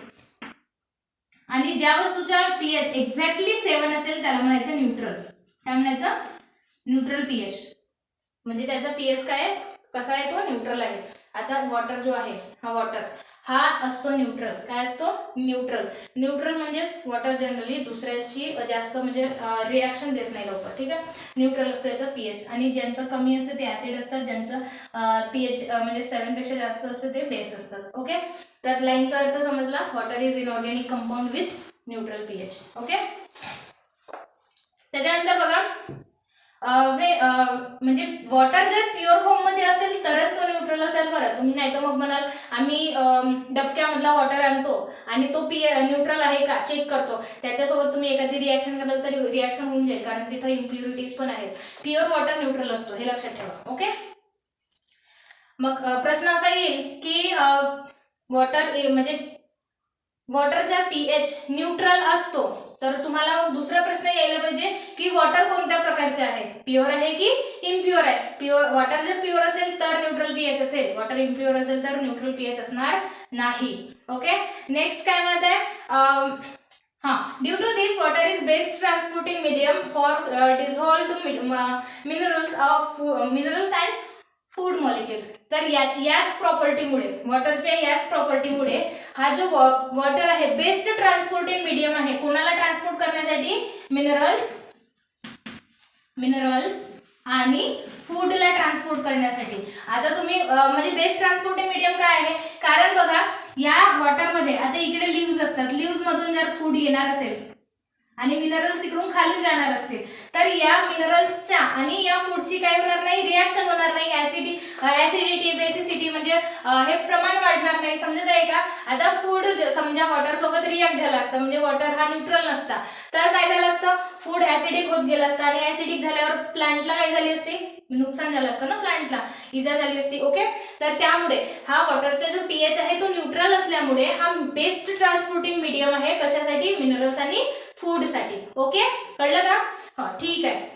आणि ज्या वस्तूचा पीएच एक्झॅक्टली 7 असेल त्याला म्हणायचं न्यूट्रल. काय म्हणायचं? Neutral pH. म्हणजे त्याचा पीएच काय आहे, कसा आहे तो? न्यूट्रल आहे. आता वॉटर जो आहे हा वॉटर हा असतो न्यूट्रल. काय असतो? न्यूट्रल. न्यूट्रल म्हणजेच वॉटर जनरली दुसऱ्याशी जास्त म्हणजे रिॲक्शन देत नाही लवकर. ठीक आहे. न्यूट्रल असतो याचा पीएच. आणि ज्यांचं कमी असतं ते ऍसिड असतात, ज्यांचं पीएच म्हणजे 7 पेक्षा जास्त असतं ते बेस असतात. ओके. तर लाईनचा अर्थ समजला. Water is inorganic compound with neutral pH. Okay. त्याच्यानंतर बघा म्हणजे वॉटर जर प्युअर फॉर्म मध्ये असेल तरच तो न्यूट्रल असेल बरं. तुम्ही नाही तर मग म्हणाल आम्ही डबक्यामधला वॉटर आणतो आणि तो न्यूट्रल आहे का चेक करतो, त्याच्यासोबत तुम्ही एखादी रिॲक्शन कराल तर रिॲक्शन होऊन जाईल, कारण तिथं इम्प्युरिटीज पण आहेत. प्युअर वॉटर न्यूट्रल असतो, हे लक्षात ठेवा. ओके. मग प्रश्न असा येईल की वॉटर म्हणजे वॉटरचा पीएच न्यूट्रल असतो, तर तुम्हाला मग दुसरा प्रश्न यायला पाहिजे की वॉटर कोणत्या प्रकारचे आहे, प्युअर आहे की इम्प्युअर आहे. प्युअर वॉटर जर प्युअर असेल तर न्यूट्रल पीएच असेल, वॉटर इम्प्युअर असेल तर न्यूट्रल पीएच असणार नाही. ओके. नेक्स्ट काय म्हणत आहे, due to this water is best transporting medium for dissolved minerals and food molecules. तर याच प्रॉपर्टीमुळे, वॉटरच्या याच प्रॉपर्टीमुळे हा जो वॉटर आहे बेस्ट ट्रान्सपोर्टिंग मीडियम आहे. कोणाला ट्रान्सपोर्ट करण्यासाठी? मिनरल्स आणि फूडला ट्रान्सपोर्ट करण्यासाठी. आता तुम्ही म्हणजे बेस्ट ट्रान्सपोर्टिंग मीडियम काय आहे, कारण बघा या वॉटरमध्ये आता इकडे लिव्ज असतात, लिव्ज मधून जर फूड येणार असेल आणि मिनरल्स इकडून खाली जाणार असतील तर या मिनरल्सच्या आणि या फूडची काय होणार नाही, रिॲक्शन होणार नाही. ऍसिडिटी बेसिसिटी म्हणजे हे प्रमाण वाढणार नाही. समजत आहे का? आता फूड समजा वॉटर सोबत रिॲक्ट झाला असता, म्हणजे वॉटर हा न्यूट्रल नसता तर काय झालं असतं, फूड ऍसिडिक होत गेलं असतं आणि ऍसिडिक झाल्यावर प्लांटला काय झाली असती, नुकसान झालं असतं ना, प्लांटला इजा झाली असती. ओके. तर त्यामुळे हा वॉटरचा जो पीएच आहे तो न्यूट्रल असल्यामुळे हा बेस्ट ट्रान्सपोर्टिंग मीडियम आहे. कशासाठी? मिनरल्स आणि फूड साठी. ओके. कळलं का? ठीक आहे.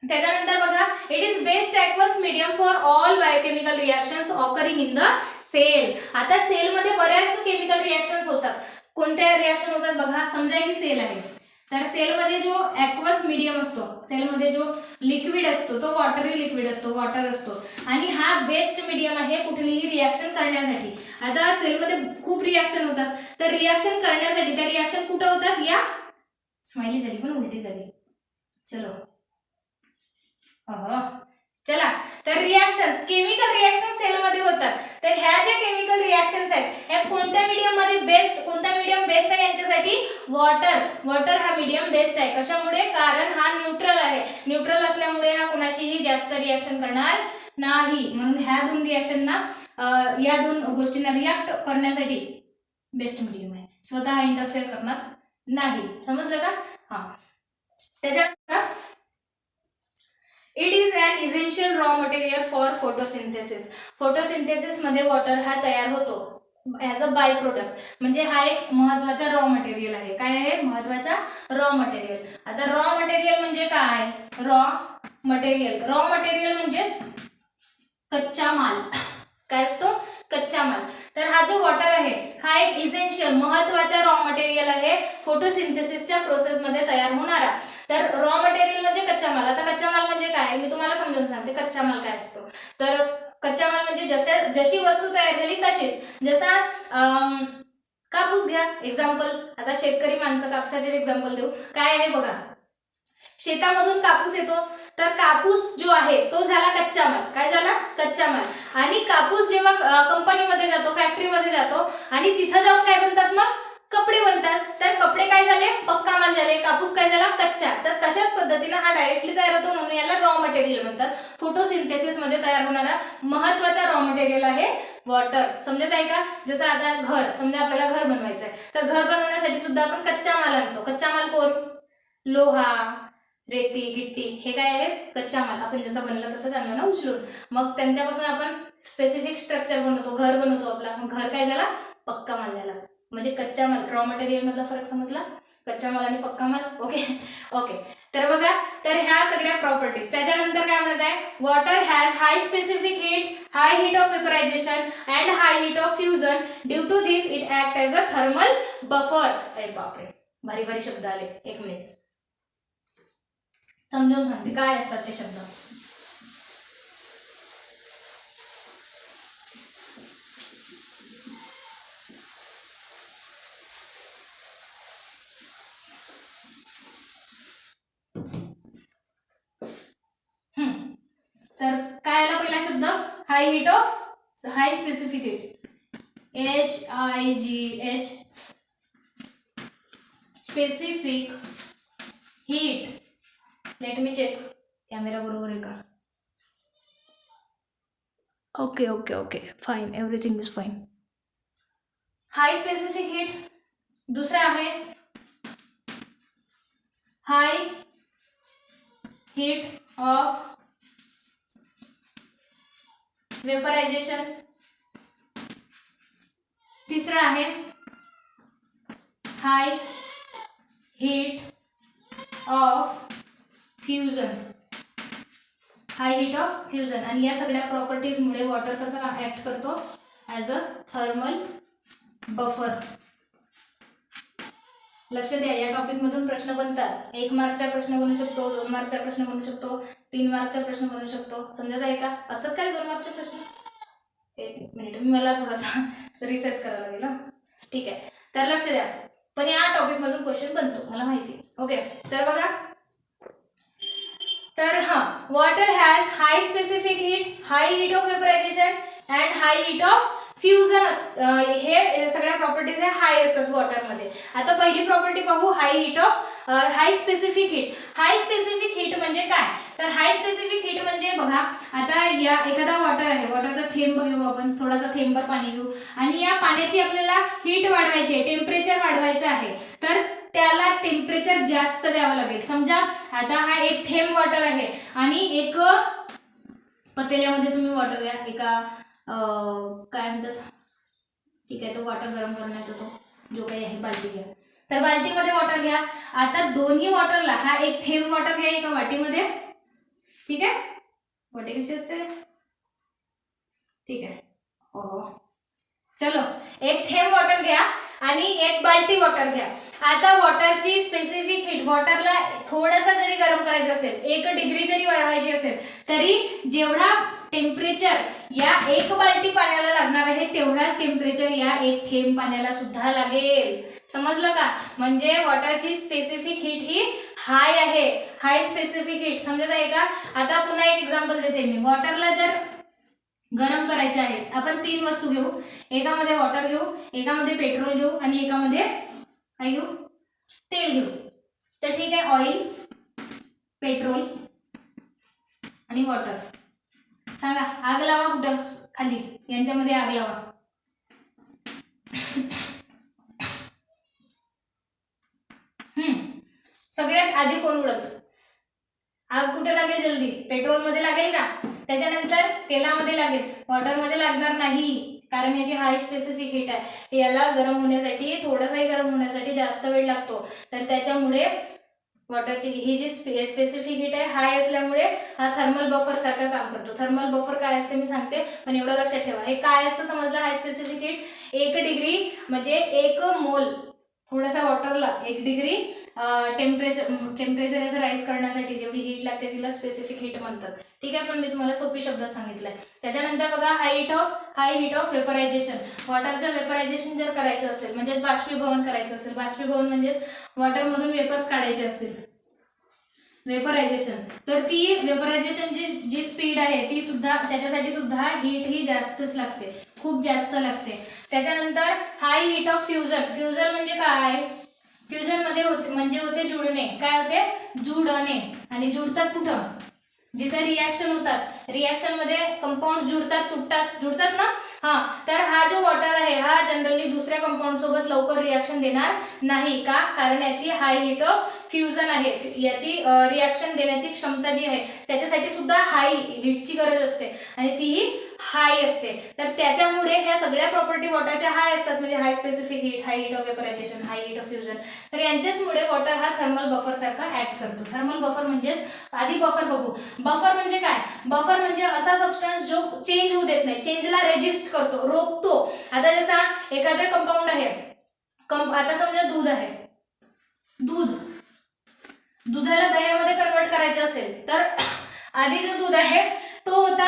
त्याच्यानंतर बघा it is best aqueous medium for all biochemical reactions occurring in the cell. आता सेलमध्ये बऱ्याच केमिकल रिॲक्शन्स होतात. कोणत्या रिॲक्शन होतात बघा, समजा ही सेल आहे तर सेलमध्ये जो ॲक्वस मीडियम असतो, सेलमध्ये जो लिक्विड असतो तो वॉटरी लिक्विड असतो, वॉटर असतो, आणि हा बेस्ट मीडियम आहे कुठलीही रिॲक्शन करण्यासाठी. आता सेलमध्ये खूप रिॲक्शन होतात तर रिॲक्शन करण्यासाठी त्या रिॲक्शन कुठं होतात, या स्माइली झाली पण उलटी झाली, चलो चला. तर रिॲक्शन्स, केमिकल रिॲक्शन सेलमध्ये होतात. तर ह्या ज्या केमिकल रिॲक्शन्स आहेत ह्या कोणत्या मीडियम मध्ये बेस्ट, कोणता मीडियम बेस्ट आहे यांच्यासाठी? वॉटर हा मीडियम बेस्ट आहे. कशामुळे? कारण हा न्यूट्रल आहे. न्यूट्रल असल्यामुळे हा कोणाशीही जास्त रिॲक्शन करणार नाही. म्हणून ह्या दोन रिॲक्शनना या दोन गोष्टींना रिॲक्ट करण्यासाठी बेस्ट मीडियम आहे. स्वतः इंटरफेअर करणार नाही. समजलं का? त्याच्यानंतर it is an essential raw material for photosynthesis. Photosynthesis मध्ये वॉटर हा तयार होतो ॲज अ बाय प्रोडक्ट. म्हणजे हा एक महत्वाचा रॉ मटेरियल आहे. काय आहे? महत्वाचा रॉ मटेरियल. आता रॉ मटेरियल म्हणजे काय? रॉ मटेरियल म्हणजेच कच्चा माल. काय असतो? कच्चा माल. तर हा जो वॉटर आहे हा एक इसेन्शियल महत्वाचा रॉ मटेरियल आहे फोटोसिंथेसिसच्या प्रोसेसमध्ये तयार होणारा. तर रॉ मटेरियल म्हणजे कच्चा माल. आता कच्चा माल म्हणजे काय मी तुम्हाला समजावून सांगते. कच्चा माल काय असतो, तर कच्चा माल म्हणजे जशी वस्तू तयार झाली तशीच. जसा कापूस घ्या एक्झाम्पल. आता शेतकरी माणसं, कापसाचे एक्झाम्पल देऊ. काय आहे बघा, शेतामधून कापूस येतो तर कापूस जो आहे तो झाला कच्चा माल. काय झाला? कच्चा माल. आणि कापूस जेव्हा कंपनीमध्ये जातो, फॅक्टरीमध्ये जातो आणि तिथं जाऊन काय बनतात, मग कपडे बनतात. तर कपडे काय झाले? पक्का माल झाले. कापूस काय झाला? कच्चा. तर तशाच पद्धतीने हा डायरेक्टली तयार होतो म्हणून याला रॉ मटेरियल म्हणतात. फोटोसिंथेसिस मध्ये तयार होणारा महत्वाचा रॉ मटेरियल आहे वॉटर. समजत आहे का? जसं आता घर, समजा आपल्याला घर बनवायचं आहे तर घर बनवण्यासाठी सुद्धा आपण कच्चा माल आणतो. कच्चा माल कोण? लोहा, रेती, गिट्टी, हे काय आहे? कच्चा माल. आपण जसं बनलं तसंच आणलं ना उचलून. मग त्यांच्यापासून आपण स्पेसिफिक स्ट्रक्चर बनवतो, घर बनवतो आपला. मग घर काय झाला? पक्का माल झाला. म्हणजे कच्चा माल, रॉ मटेरियल मधला फरक समजला, कच्चा माल आणि पक्का माल. Okay okay. तर बघा, तर ह्या सगळ्या प्रॉपर्टीज. त्याच्यानंतर काय म्हणत आहे, water has high specific heat, high heat of vaporization and high heat of fusion. Due to this it act as a thermal buffer. अरे बापरे, भारी भारी शब्द आले. एक मिनिट समजावून सांगते काय असतात ते शब्द. तर काय आला पहिला शब्द, high heat of, high specific heat, HIGH, specific heat. Let me check camera बरोबर आहे का. Okay okay okay, fine, everything is fine. High specific heat. दुसरा आहे हाय हीट ऑफ वेपरायझेशन. तिसरा आहे high heat of fusion. High heat of fusion. आणि या सगळ्या प्रॉपर्टीजमुळे वॉटर कसा ऍक्ट करतो, ॲज अ थर्मल बफर. लक्ष द्या, या टॉपिक मधून प्रश्न बनतात. 1 मार्कचा प्रश्न बनू शकतो, 2 मार्कचा प्रश्न बनू शकतो, 3 मार्कचा प्रश्न बनू शकतो. समजत आहे का. असतात का 2 मार्कचे प्रश्न. एक मिनिट, मला थोडासा रिसर्च करावं लागेल. ठीक आहे, तर लक्ष द्या. पण या टॉपिक मधून क्वेश्चन बनतो, मला माहिती. ओके, तर बघा, तर water has high specific heat, high heat of vaporization and high heat of fusion. हे सगळ्या प्रॉपर्टीज ह्या हाय असतात वॉटरमध्ये. आता पहिली प्रॉपर्टी पाहू, high heat of high specific heat. High specific heat म्हणजे काय, तर हाय स्पेसिफिक हीट म्हणजे बघा, आता या एखादा वॉटर आहे, वॉटरचा थेंब घेऊ आपण, थोडासा थेंबर पाणी घेऊ, आणि या पाण्याची आपल्याला हीट वाढवायची आहे, टेम्परेचर वाढवायचं आहे. तर त्याला टेम्परेचर जास्त द्यावं लागेल. समजा आता हा एक थेंब वॉटर आहे आणि एक पतेल्यामध्ये तुम्ही वॉटर घ्या, एका काय म्हणतात, ठीक आहे, तो वॉटर गरम करण्याचा तो जो काही आहे बाल्टी घ्या. तर बाल्टीमध्ये वॉटर घ्या. आता दोन्ही वॉटरला, हा एक थेंब वॉटर घ्या एका वाटीमध्ये. ठीक आहे, वाटी कशी असते, ठीक आहे, हो, चलो, एक थेंब वॉटर घ्या आणि एक बाल्टी वॉटर घ्या. आता वॉटरची स्पेसिफिक हीट, वॉटरला थोडासा जरी गरम करायचं असेल, 1 डिग्री जरी वाढवायची असेल, तरी जेवढा टेम्परेचर या 1 बाल्टी पाण्याला लागणार आहे, तेवढाच टेम्परेचर या 1 थेंब पाण्याला सुद्धा लागेल. समजलं का. म्हणजे वॉटरची स्पेसिफिक हीट ही हाय आहे, हाय स्पेसिफिक हीट. समजत आहे का. आता पुन्हा एक एक्झाम्पल देते मी. वॉटरला जर गरम करायचे आहे, आपण 3 वस्तू घेऊ, एकामध्ये वॉटर घेऊ, एकामध्ये पेट्रोल घेऊ आणि एकामध्ये काय घेऊ, तेल घेऊ. तर ठीक आहे, ऑइल, पेट्रोल आणि वॉटर. सांगा, आग लावा कुठं, खाली, यांच्यामध्ये आग लावा. सगळ्यात आधी कोण उडत, आग कुठे लागेल जल्दी, पेट्रोल मध्ये लागेल का, त्याच्यानंतर तेलामध्ये लागेल, वॉटर मध्ये लागणार नाही, कारण याची हाय स्पेसिफिक हीट आहे. याला गरम होण्यासाठी, थोडासाही गरम होण्यासाठी जास्त वेळ लागतो. तर त्याच्यामुळे वॉटरची ही जी स्पेसिफिक हीट आहे हाय असल्यामुळे हा थर्मल बफर सारखा काम करतो. थर्मल बफर काय असते मी सांगते, पण एवढं लक्षात ठेवा. हे काय असतं समजलं, हाय स्पेसिफिक हीट 1 डिग्री म्हणजे 1 मोल, थोडासा वॉटरला 1 डिग्री टेम्परेचर राईज करण्यासाठी जेवढी हीट लागते तिला स्पेसिफिक हीट म्हणतात. ठीक आहे, पण मी तुम्हाला सोपी शब्दात सांगितलंय. त्याच्यानंतर बघा, हाय हीट ऑफ वेपरायझेशन. वॉटरचं वेपरायझेशन जर करायचं असेल, म्हणजे बाष्पीभवन करायचं असेल, बाष्पीभवन म्हणजेच वॉटरमधून वेपर्स काढायचे असतील, वेपरायझेशन, तर ती वेपरायझेशन जी स्पीड आहे ती सुद्धा, त्याच्यासाठी सुद्धा हीट ही जास्तच लागते, खूप जास्त लागते. त्याच्यानंतर हाय हीट ऑफ फ्युजन. फ्युजन म्हणजे काय, फ्युजन मध्ये होते म्हणजे होते जुळणे. काय होते, जुळणे. आणि जुळतात कुठं, जिथे रिॲक्शन होतात, रिॲक्शन मध्ये कंपाऊंड जुळतात, जुळतात ना. तर हा जो वॉटर आहे हा जनरली दुसऱ्या कंपाऊंड सोबत लवकर रिॲक्शन देणार नाही. का, कारण याची हाय हीट ऑफ फ्युजन आहे. याची रिॲक्शन देण्याची क्षमता जी आहे त्याच्यासाठी सुद्धा हाय हीटची गरज असते आणि तीही हाय असते, तर त्याच्यामुळे ह्या सगळ्या प्रॉपर्टी वॉटरच्या हाय असतात, म्हणजे high specific heat, high heat of vaporisation, high heat of fusion. तर यांच्याचमुळे वॉटर हा थर्मल बफर सारखा ऍक्ट करतो. थर्मल बफर म्हणजेच, आधी बफर बघू. बफर म्हणजे काय? बफर म्हणजे असा सबस्टन्स जो चेंज होऊ देत नाही, चेंजला रेजिस्ट करतो, रोखतो. आता जसा एखादा कंपाऊंड आहे, आता समजा दूध आहे, दुधाला दह्यामध्ये कन्वर्ट करायचं असेल तर आधी जो दूध आहे तो होता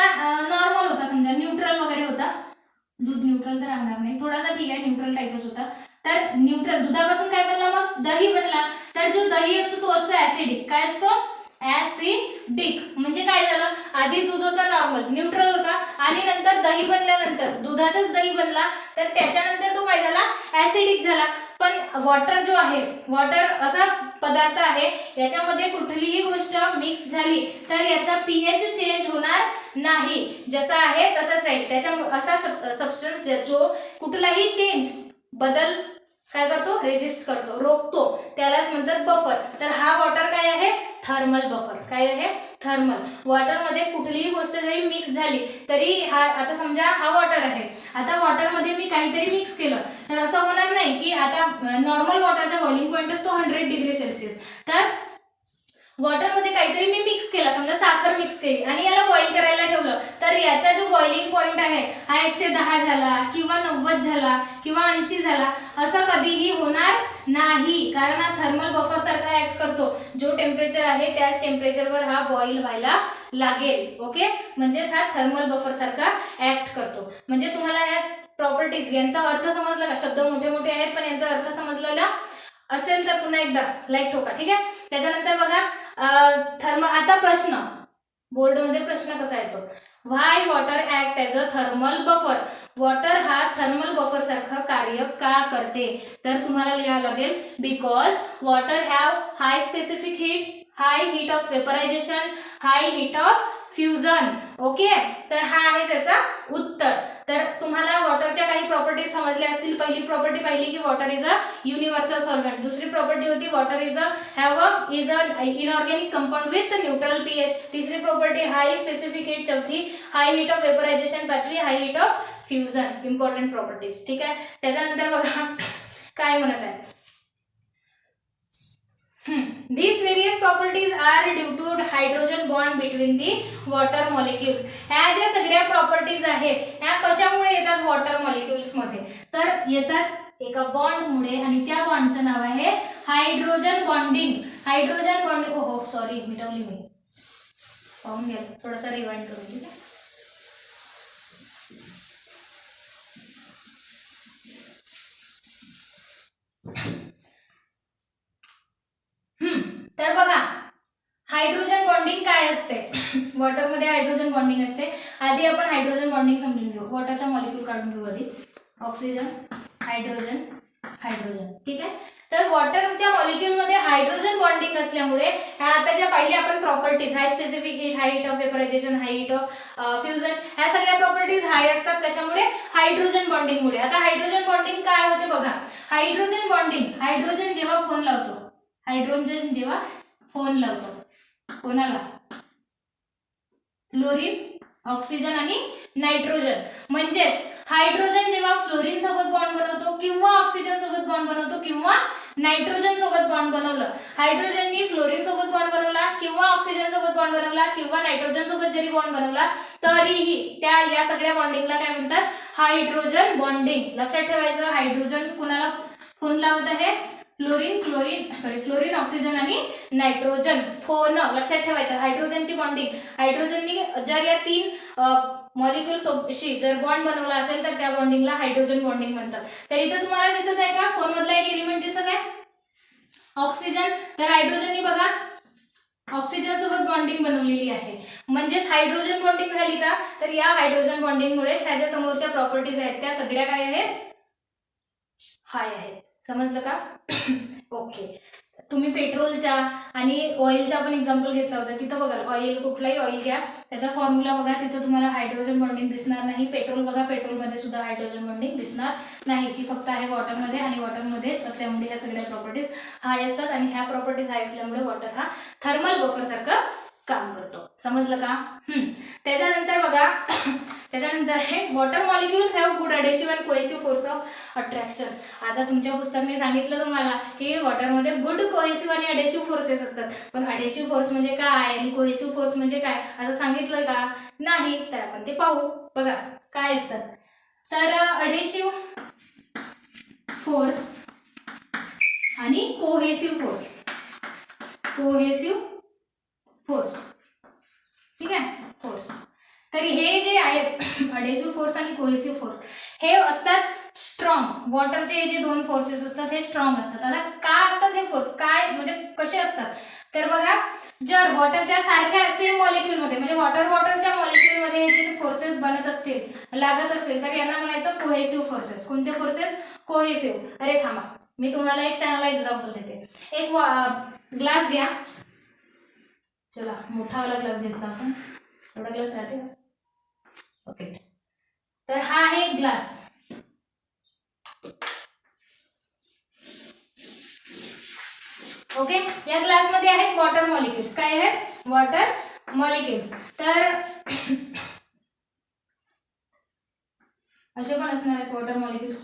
नॉर्मल होता, समजा न्यूट्रल वगैरे होता. दूध न्यूट्रल तर राहणार नाही, थोडासा ठीक आहे न्यूट्रल टाईपच होता. तर न्यूट्रल दुधापासून काय बनला, मग दही बनला. तर जो दही असतो तो असतो ऍसिडिक. काय असतो? ऍसिडिक. म्हणजे काय झालं, आधी दूध होता नॉर्मल न्यूट्रल होता, आणि नंतर दही बनल्यानंतर दुधाचाच दही बनला, तर त्याच्यानंतर तो काय झाला, ऍसिडिक झाला. पण वॉटर जो आहे, वॉटर असा पदार्थ आहे याच्यामध्ये कुठलीही गोष्ट मिक्स झाली तर याचा पीएच चेंज होणार नाही, जसा आहे तसाच राहील. त्याच्यामुळे असा सबस्टन्स जो कुठलाही चेंज, बदल काय करतो, रेजिस्ट करतो, रोखतो, त्यालाच म्हणतात बफर. तर हा वॉटर काय आहे, थर्मल बफर. काय आहे, थर्मल. वॉटरमध्ये कुठलीही गोष्ट जरी मिक्स झाली तरी हा, आता समजा हा वॉटर आहे, आता वॉटरमध्ये मी काहीतरी मिक्स केलं तर असं होणार नाही की आता नॉर्मल वॉटरचा बॉइलिंग पॉईंट असतो 100 डिग्री सेल्सिअस. तर वॉटरमध्ये काहीतरी मी मिक्स केला, समजा साखर मिक्स केली आणि याला बॉईल करायला ठेवलं, तर याचा जो बॉइलिंग पॉईंट आहे हा 110 झाला किंवा 90 झाला किंवा 80 झाला, असं कधीही होणार नाही, कारण हा थर्मल बफर सारखा ऍक्ट करतो. जो टेम्परेचर आहे त्याच टेम्परेचरवर हा बॉईल व्हायला लागेल. ओके, म्हणजेच हा थर्मल बफर सारखा ऍक्ट करतो. म्हणजे तुम्हाला ह्या प्रॉपर्टीज यांचा अर्थ समजला का? शब्द मोठे मोठे आहेत पण यांचा अर्थ समजलेला असेल तर पुन्हा एकदा लाईक ठोका. ठीक आहे, त्याच्यानंतर बघा आता प्रश्न, बोर्डमध्ये प्रश्न कसा येतो, why water act as a thermal buffer. Water हा थर्मल बफर सारखं कार्य का करते? तर तुम्हाला लिहावं लागेल, because water have high specific heat, high heat of vaporisation, high heat of fusion. Okay, तर हा आहे त्याचा उत्तर. तर तुम्हाला वॉटरच्या काही प्रॉपर्टीज समजल्या असतील. पहिली प्रॉपर्टी पाहिली की water is a universal solvent. दुसरी प्रॉपर्टी होती water is a inorganic compound with neutral pH. तिसरी प्रॉपर्टी हाय स्पेसिफिक हीट. चौथी हाय हीट ऑफ वेपरायझेशन. पाचवी high heat of fusion. Important properties. ठीक आहे, त्याच्यानंतर बघा काय म्हणत आहे, These various properties are due to hydrogen bond between the water molecules. ह्या ज्या सगळ्या प्रॉपर्टीज आहेत ह्या कशामुळे येतात वॉटर मॉलिक्युल्स मध्ये? तर येतात एका बॉन्ड मुळे, आणि त्या बॉन्डचं नाव आहे हायड्रोजन बॉन्डिंग. हायड्रोजन बॉन्डिंग, हो सॉरी मिटवली मी, पाहून घ्या, थोडासा रिवाइंड करून. ठीक आहे, तर बघा हायड्रोजन बॉन्डिंग काय असते. वॉटरमध्ये हायड्रोजन बॉन्डिंग असते. आधी आपण हायड्रोजन बॉन्डिंग समजून घेऊ. वॉटरचा मॉलिक्यूल काढून घेऊ आधी. Oxygen, hydrogen, hydrogen. ठीक आहे, तर वॉटरच्या मॉलिक्यूलमध्ये हायड्रोजन बॉन्डिंग असल्यामुळे आता ज्या पाहिली आपण properties, high specific heat, high heat of vaporisation, high heat of fusion, ह्या सगळ्या प्रॉपर्टीज हाय असतात. कशामुळे? हायड्रोजन बॉन्डिंग मुळे. आता हायड्रोजन बॉन्डिंग काय होते बघा. हायड्रोजन बॉन्डिंग, हायड्रोजन जेव्हा फोन लावतो, हायड्रोजन जेव्हा फोन लावतो कोणाला? फ्लोरीन, ऑक्सिजन आणि नायट्रोजन. म्हणजेच हायड्रोजन जेव्हा फ्लोरीन सोबत बॉन्ड बनवतो किंवा ऑक्सिजन सोबत बॉन्ड बनवतो किंवा नायट्रोजन सोबत बॉन्ड बनवलं, हायड्रोजननी फ्लोरीन सोबत बॉन्ड बनवला किंवा ऑक्सिजन सोबत बॉन्ड बनवला किंवा नायट्रोजन सोबत जरी बॉन्ड बनवला तरीही त्या या सगळ्या बॉन्डिंगला काय म्हणतात? Hydrogen bonding. लक्षात ठेवायचं, हायड्रोजन कुणाला फोन लावत आहे? फ्लोरीन, ऑक्सिजन आणि नायट्रोजन. फोन लक्षात ठेवायचं. हायड्रोजनची बॉन्डिंग, हायड्रोजननी जर या 3 मॉलिक्यूलशी जर बॉन्ड बनवला असेल तर त्या बॉन्डिंगला हायड्रोजन बॉन्डिंग म्हणतात. तर इथं तुम्हाला दिसत आहे का, फोन मधला एक एलिमेंट दिसत आहे ऑक्सिजन. तर हायड्रोजननी बघा ऑक्सिजन सोबत बॉन्डिंग बनवलेली आहे, म्हणजेच हायड्रोजन बॉन्डिंग झाली का? तर या हायड्रोजन बॉन्डिंग मुळे ह्या ज्या समोरच्या प्रॉपर्टीज आहेत त्या सगळ्या काय आहेत? हाय आहेत. समजलं का? ओके, तुम्ही पेट्रोलच्या आणि ऑइलचा पण एक्झाम्पल घेतला होता. तिथं बघा ऑइल, कुठलाही ऑइल घ्या, त्याचा फॉर्म्युला बघा, तिथं तुम्हाला हायड्रोजन बॉन्डिंग दिसणार नाही. पेट्रोल बघा, पेट्रोलमध्ये सुद्धा हायड्रोजन बॉन्डिंग दिसणार नाही. ती फक्त आहे वॉटरमध्ये, आणि वॉटरमध्येच असल्यामुळे ह्या सगळ्या प्रॉपर्टीज हाय असतात, आणि ह्या प्रॉपर्टीज हाय असल्यामुळे वॉटर हा थर्मल बफर सारखं काम करतो. समजलं का? त्याच्यानंतर बघा त्याच्यानंतर आहे water molecules have good adhesive and cohesive force of attraction. आता तुमच्या पुस्तकाने सांगितलं तुम्हाला की वॉटरमध्ये गुड कोहेसिव्ह आणि अडेसिव्ह फोर्सेस असतात, पण अडेसिव्ह फोर्स म्हणजे काय आणि कोहेसिव्ह फोर्स म्हणजे काय असं सांगितलं का? नाही. तर आपण ते पाहू. बघा काय असतात. तर अडेसिव्ह फोर्स आणि कोहेसिव्ह फोर्स. कोहेसिव्ह फोर्स, ठीक आहे, फोर्स. तर हे जे आहेत अडेसिव्ह फोर्स आणि कोहेसिव्ह फोर्स हे असतात स्ट्रॉंग. वॉटरचे जे दोन फोर्सेस असतात हे स्ट्रॉंग असतात. आता का असतात हे फोर्स, काय म्हणजे कसे असतात? तर बघा, जर वॉटरच्या सारख्या सेम मॉलिक्युलमध्ये म्हणजे वॉटरच्या मॉलिक्युलमध्ये हे जे फोर्सेस बनत असतील, लागत असतील, तर यांना म्हणायचं कोहेसिव्ह फोर्सेस. कोणते फोर्सेस? कोहेसिव्ह. अरे थांबा, मी तुम्हाला एक चांगला एक्झाम्पल देते. एक ग्लास घ्या. चला मोठावाला ग्लास घेतला आपण. एवढा ग्लास राहते का? ओके. तर हा आहे एक ग्लास. ओके. या ग्लासमध्ये आहेत वॉटर मॉलिक्युल्स. काय आहेत? Water molecules. तर असे पण असणार आहेत वॉटर मॉलिक्युल्स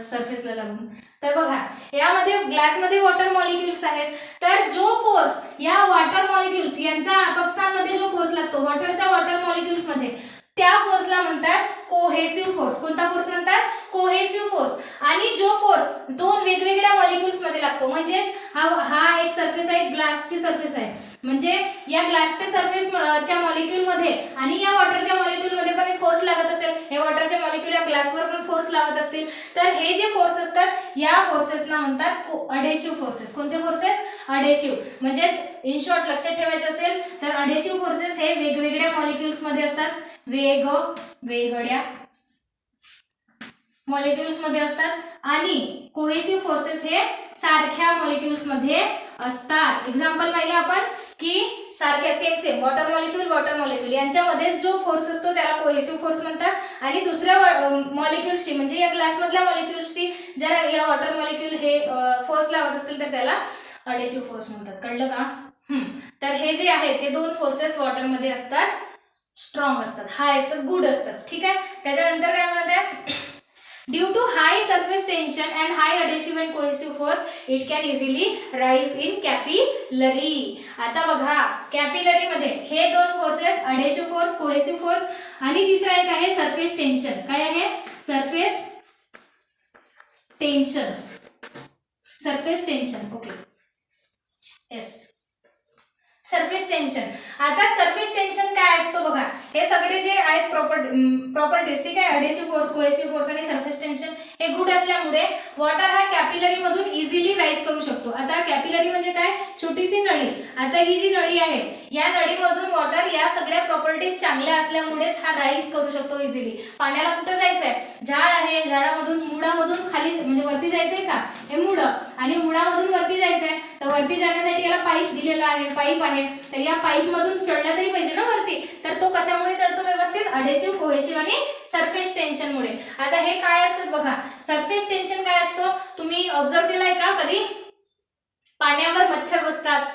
सरफेसला लागून. तर बघा, यामध्ये ग्लासमध्ये वॉटर मॉलिक्युल्स आहेत. तर जो फोर्स या वॉटर मॉलिक्युल्स यांच्या आपापसामध्ये जो फोर्स लागतो वॉटर मॉलिक्युल्स मध्ये, त्या फोर्सला म्हणतात कोहेसिव्ह फोर्स. कोणता फोर्स म्हणतात? Cohesive force. आणि जो फोर्स दोन वेगवेगळ्या मॉलिक्युल्स मध्ये लागतो, म्हणजे हा एक सरफेस आहे, ग्लासची सरफेस आहे, म्हणजे या ग्लासच्या सरफेसच्या मॉलिक्युल मध्ये आणि या वॉटरच्या मॉलिक्युल मध्ये पण एक फोर्स लागत असेल. हे वॉटरच्या मॉलिक्युल या ग्लासवर पण फोर्स लागत असतील. तर हे जे फोर्स असतात या फोर्सेसला म्हणतात अडेसिव्ह फोर्सेस. कोणते फोर्सेस? अडेसिव्ह. म्हणजे इन शॉर्ट लक्षात ठेवायचं असेल तर अडेसिव्ह फोर्सेस हे वेगवेगळ्या मॉलिक्युल्स मध्ये असतात. वेगवेगळ्या मॉलिक्युल्स मध्ये असतात. आणि कोहेसिव्ह फोर्सेस हे सारख्या मॉलिक्युल्स मध्ये असतात. एक्झाम्पल पाहिलं आपण की सारख्या सेम वॉटर मॉलिक्युल यांच्यामध्ये जो फोर्स असतो त्याला कोहेसिव्ह फोर्स म्हणतात. आणि दुसऱ्या मॉलिक्युल्सची म्हणजे या ग्लासमधल्या मॉलिक्युल्सची जर या वॉटर मॉलिक्युल हे फोर्स लावत असतील तर त्याला अडेसिव्ह फोर्स म्हणतात. कळलं का? तर हे जे आहेत हे दोन फोर्सेस वॉटरमध्ये असतात, स्ट्रॉंग असतात, हाय असतात, गुड असतात. ठीक आहे. त्याच्यानंतर काय म्हणत आहे? Due to high surface tension and high adhesive and cohesive force, it can easily rise in capillary. आता बघा, कॅपिलरी मध्ये हे दोन forces adhesive force, cohesive force आणि तिसरा एक आहे सरफेस टेन्शन. काय आहे? Surface tension. Surface tension. Okay. Yes. Surface tension. आता सरफेस टेन्शन काय असतो बघा, हे सगळे जे आहेत प्रॉपर्टीज, ठीक आहे, अडेसिव्ह फोर्स, कोहेसिव्ह फोर्स आणि सरफेस टेन्शन हे गुड असल्यामुळे वॉटर हा कॅपिलरी मधून इझिली राईज करू शकतो. आता कॅपिलरी म्हणजे काय? छोटीशी नळी. आता ही जी नळी आहे या नळीमधून वॉटर या सगळ्या प्रॉपर्टीज चांगल्या असल्यामुळेच हा राईज करू शकतो इझिली. पाण्याला कुठं जायचंय? झाड आहे, झाडामधून मुळामधून खाली म्हणजे वरती जायचंय का? हे मुळ, आणि मुळामधून वरती जायचंय तर वरती जाण्यासाठी याला पाईप दिलेला आहे, पाईप आहे. तर या पाईप मधून चढला तरी पाहिजे ना वरती. तर तो कशामुळे चढतो व्यवस्थित? अडेसिव्ह, कोहेसिव्ह आणि सरफेस टेन्शन मुळे. आता हे काय असतात बघा, सरफेस टेन्शन काय असतो तुम्ही ऑब्झर्व केलाय का कधी? पाण्यावर मच्छर बसतात.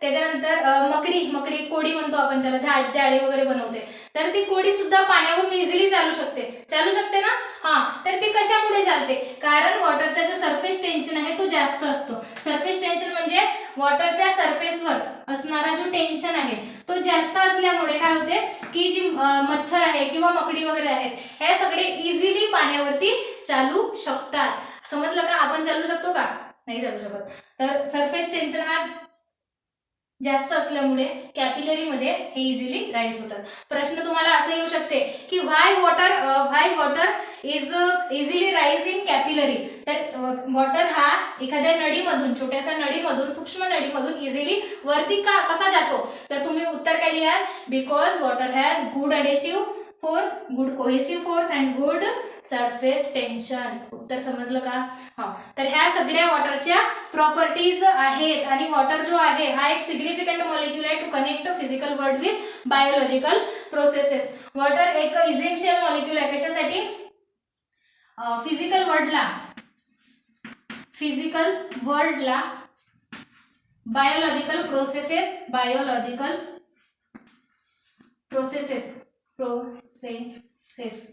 त्याच्यानंतर मकडी कोडी म्हणतो आपण त्याला, जाळे वगैरे बनवते. तर ती कोडी सुद्धा पाण्यावरून इझिली चालू शकते ना. तर ती कशामुळे चालते? कारण वॉटरचा जो सरफेस टेन्शन आहे तो जास्त असतो. सरफेस टेन्शन म्हणजे वॉटरच्या सरफेसवर असणारा जो टेन्शन आहे तो जास्त असल्यामुळे काय होते की जी मच्छर आहे किंवा मकडी वगैरे आहेत हे सगळे इझिली पाण्यावरती चालू शकतात. समजलं का? आपण चालू शकतो का? नाही चालू शकत. तर सरफेस टेन्शन हा जास्त असल्यामुळे कॅपिलरी मध्ये हे इझिली राईज होतात. प्रश्न तुम्हाला असं येऊ शकते की why water is easily rise in capillary. तर वॉटर हा एखाद्या नळीमधून, छोट्याशा नळीमधून, सूक्ष्म नळीमधून इझिली वरती कसा जातो? तर तुम्ही उत्तर काय लिहाल? Because water has good adhesive force, good cohesive force and good surface tension. उत्तर समजलं का? तर ह्या सगळ्या वॉटरच्या प्रॉपर्टीज आहेत. आणि वॉटर जो आहे हा एक सिग्निफिकंट मॉलिक्यूल आहे to connect physical world with biological processes. Water एक इसेन्शियल मॉलिक्यूल आहे. कशासाठी? फिजिकल वर्ल्डला बायोलॉजिकल प्रोसेसेस प्रोसेसेसशी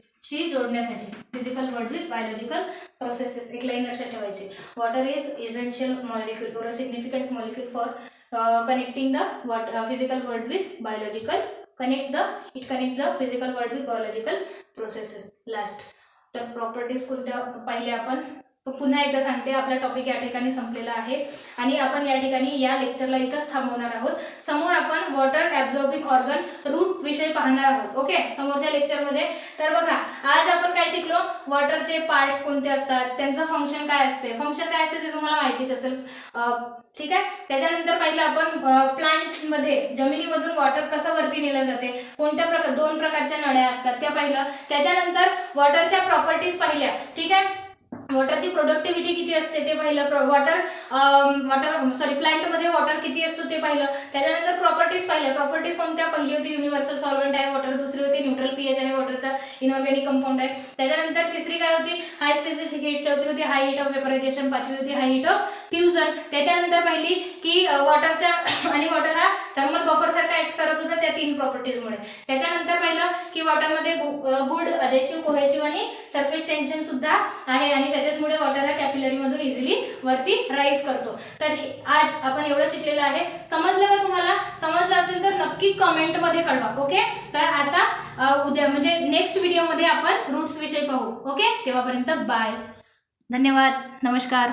जोडण्यासाठी physical world with biological processes एक लाईन लक्षात ठेवायची. वॉटर इज इसेन्शियल मॉलिक्यूल और a significant molecule for connecting the physical world with biological connect the physical world with biological processes. Last तर properties कोणत्या पाहिल्या आपण. पुन्हा एकदा सांगते, आपला टॉपिक या ठिकाणी संपलेला आहे आणि आपण या ठिकाणी या लेक्चरला इथंच थांबवणार आहोत. समोर आपण वॉटर ॲब्झॉर्बिंग ऑर्गन रूट विषय पाहणार आहोत. ओके, समोरच्या लेक्चरमध्ये. तर बघा, आज आपण काय शिकलो, वॉटरचे पार्ट्स कोणते असतात, त्यांचं फंक्शन काय असते. फंक्शन काय असते ते तुम्हाला माहितीच असेल. ठीक आहे. त्याच्यानंतर पाहिलं आपण प्लांटमध्ये जमिनीमधून वॉटर कसं वरती नेलं जाते, कोणत्या दोन प्रकारच्या नळ्या असतात त्या पाहिलं. त्याच्यानंतर वॉटरच्या प्रॉपर्टीज पाहिल्या. ठीक आहे. वॉटरची प्रोडक्टिव्हिटी किती असते ते पाहिलं. प्लांटमध्ये वॉटर किती असतो ते पाहिलं. त्याच्यानंतर प्रॉपर्टीज पाहिल्या. प्रॉपर्टीज कोणत्या, पहिली होती युनिव्हर्सल सॉल्व्हंट आहे वॉटर, दुसरी होती न्यूट्रल पीएच आहे वॉटरचा, इनऑर्गॅनिक कंपाऊंड आहे. त्याच्यानंतर तिसरी काय होती, हाय स्पेसिफिक हिट, चौथी होती हाय हिट ऑफ वेपरायझेशन, पाचवी होती हाय हिट ऑफ फ्युजन. त्याच्यानंतर पाहिली की वॉटरच्या आणि वॉटर हा थर्मल बफर सारखा ऍक्ट करत होता त्या 3 प्रॉपर्टीजमुळे. त्याच्यानंतर पाहिलं की वॉटरमध्ये गुड अधेसिव्ह, कोहेसिव्ह आणि सरफेस टेन्शन सुद्धा आहे आणि त्याच्यामुळे वॉटर हा कॅपिलरी मधून इझिली वरती राईज करतो. तर आज आपण एवढं शिकलेलं आहे. समजलं का तुम्हाला? समजलं असेल तर नक्की कमेंट मध्ये कळवा. ओके, तर आता उद्या म्हणजे नेक्स्ट व्हिडिओमध्ये आपण रूट्स विषयी पाहू. ओके, तेव्हापर्यंत बाय, धन्यवाद, नमस्कार.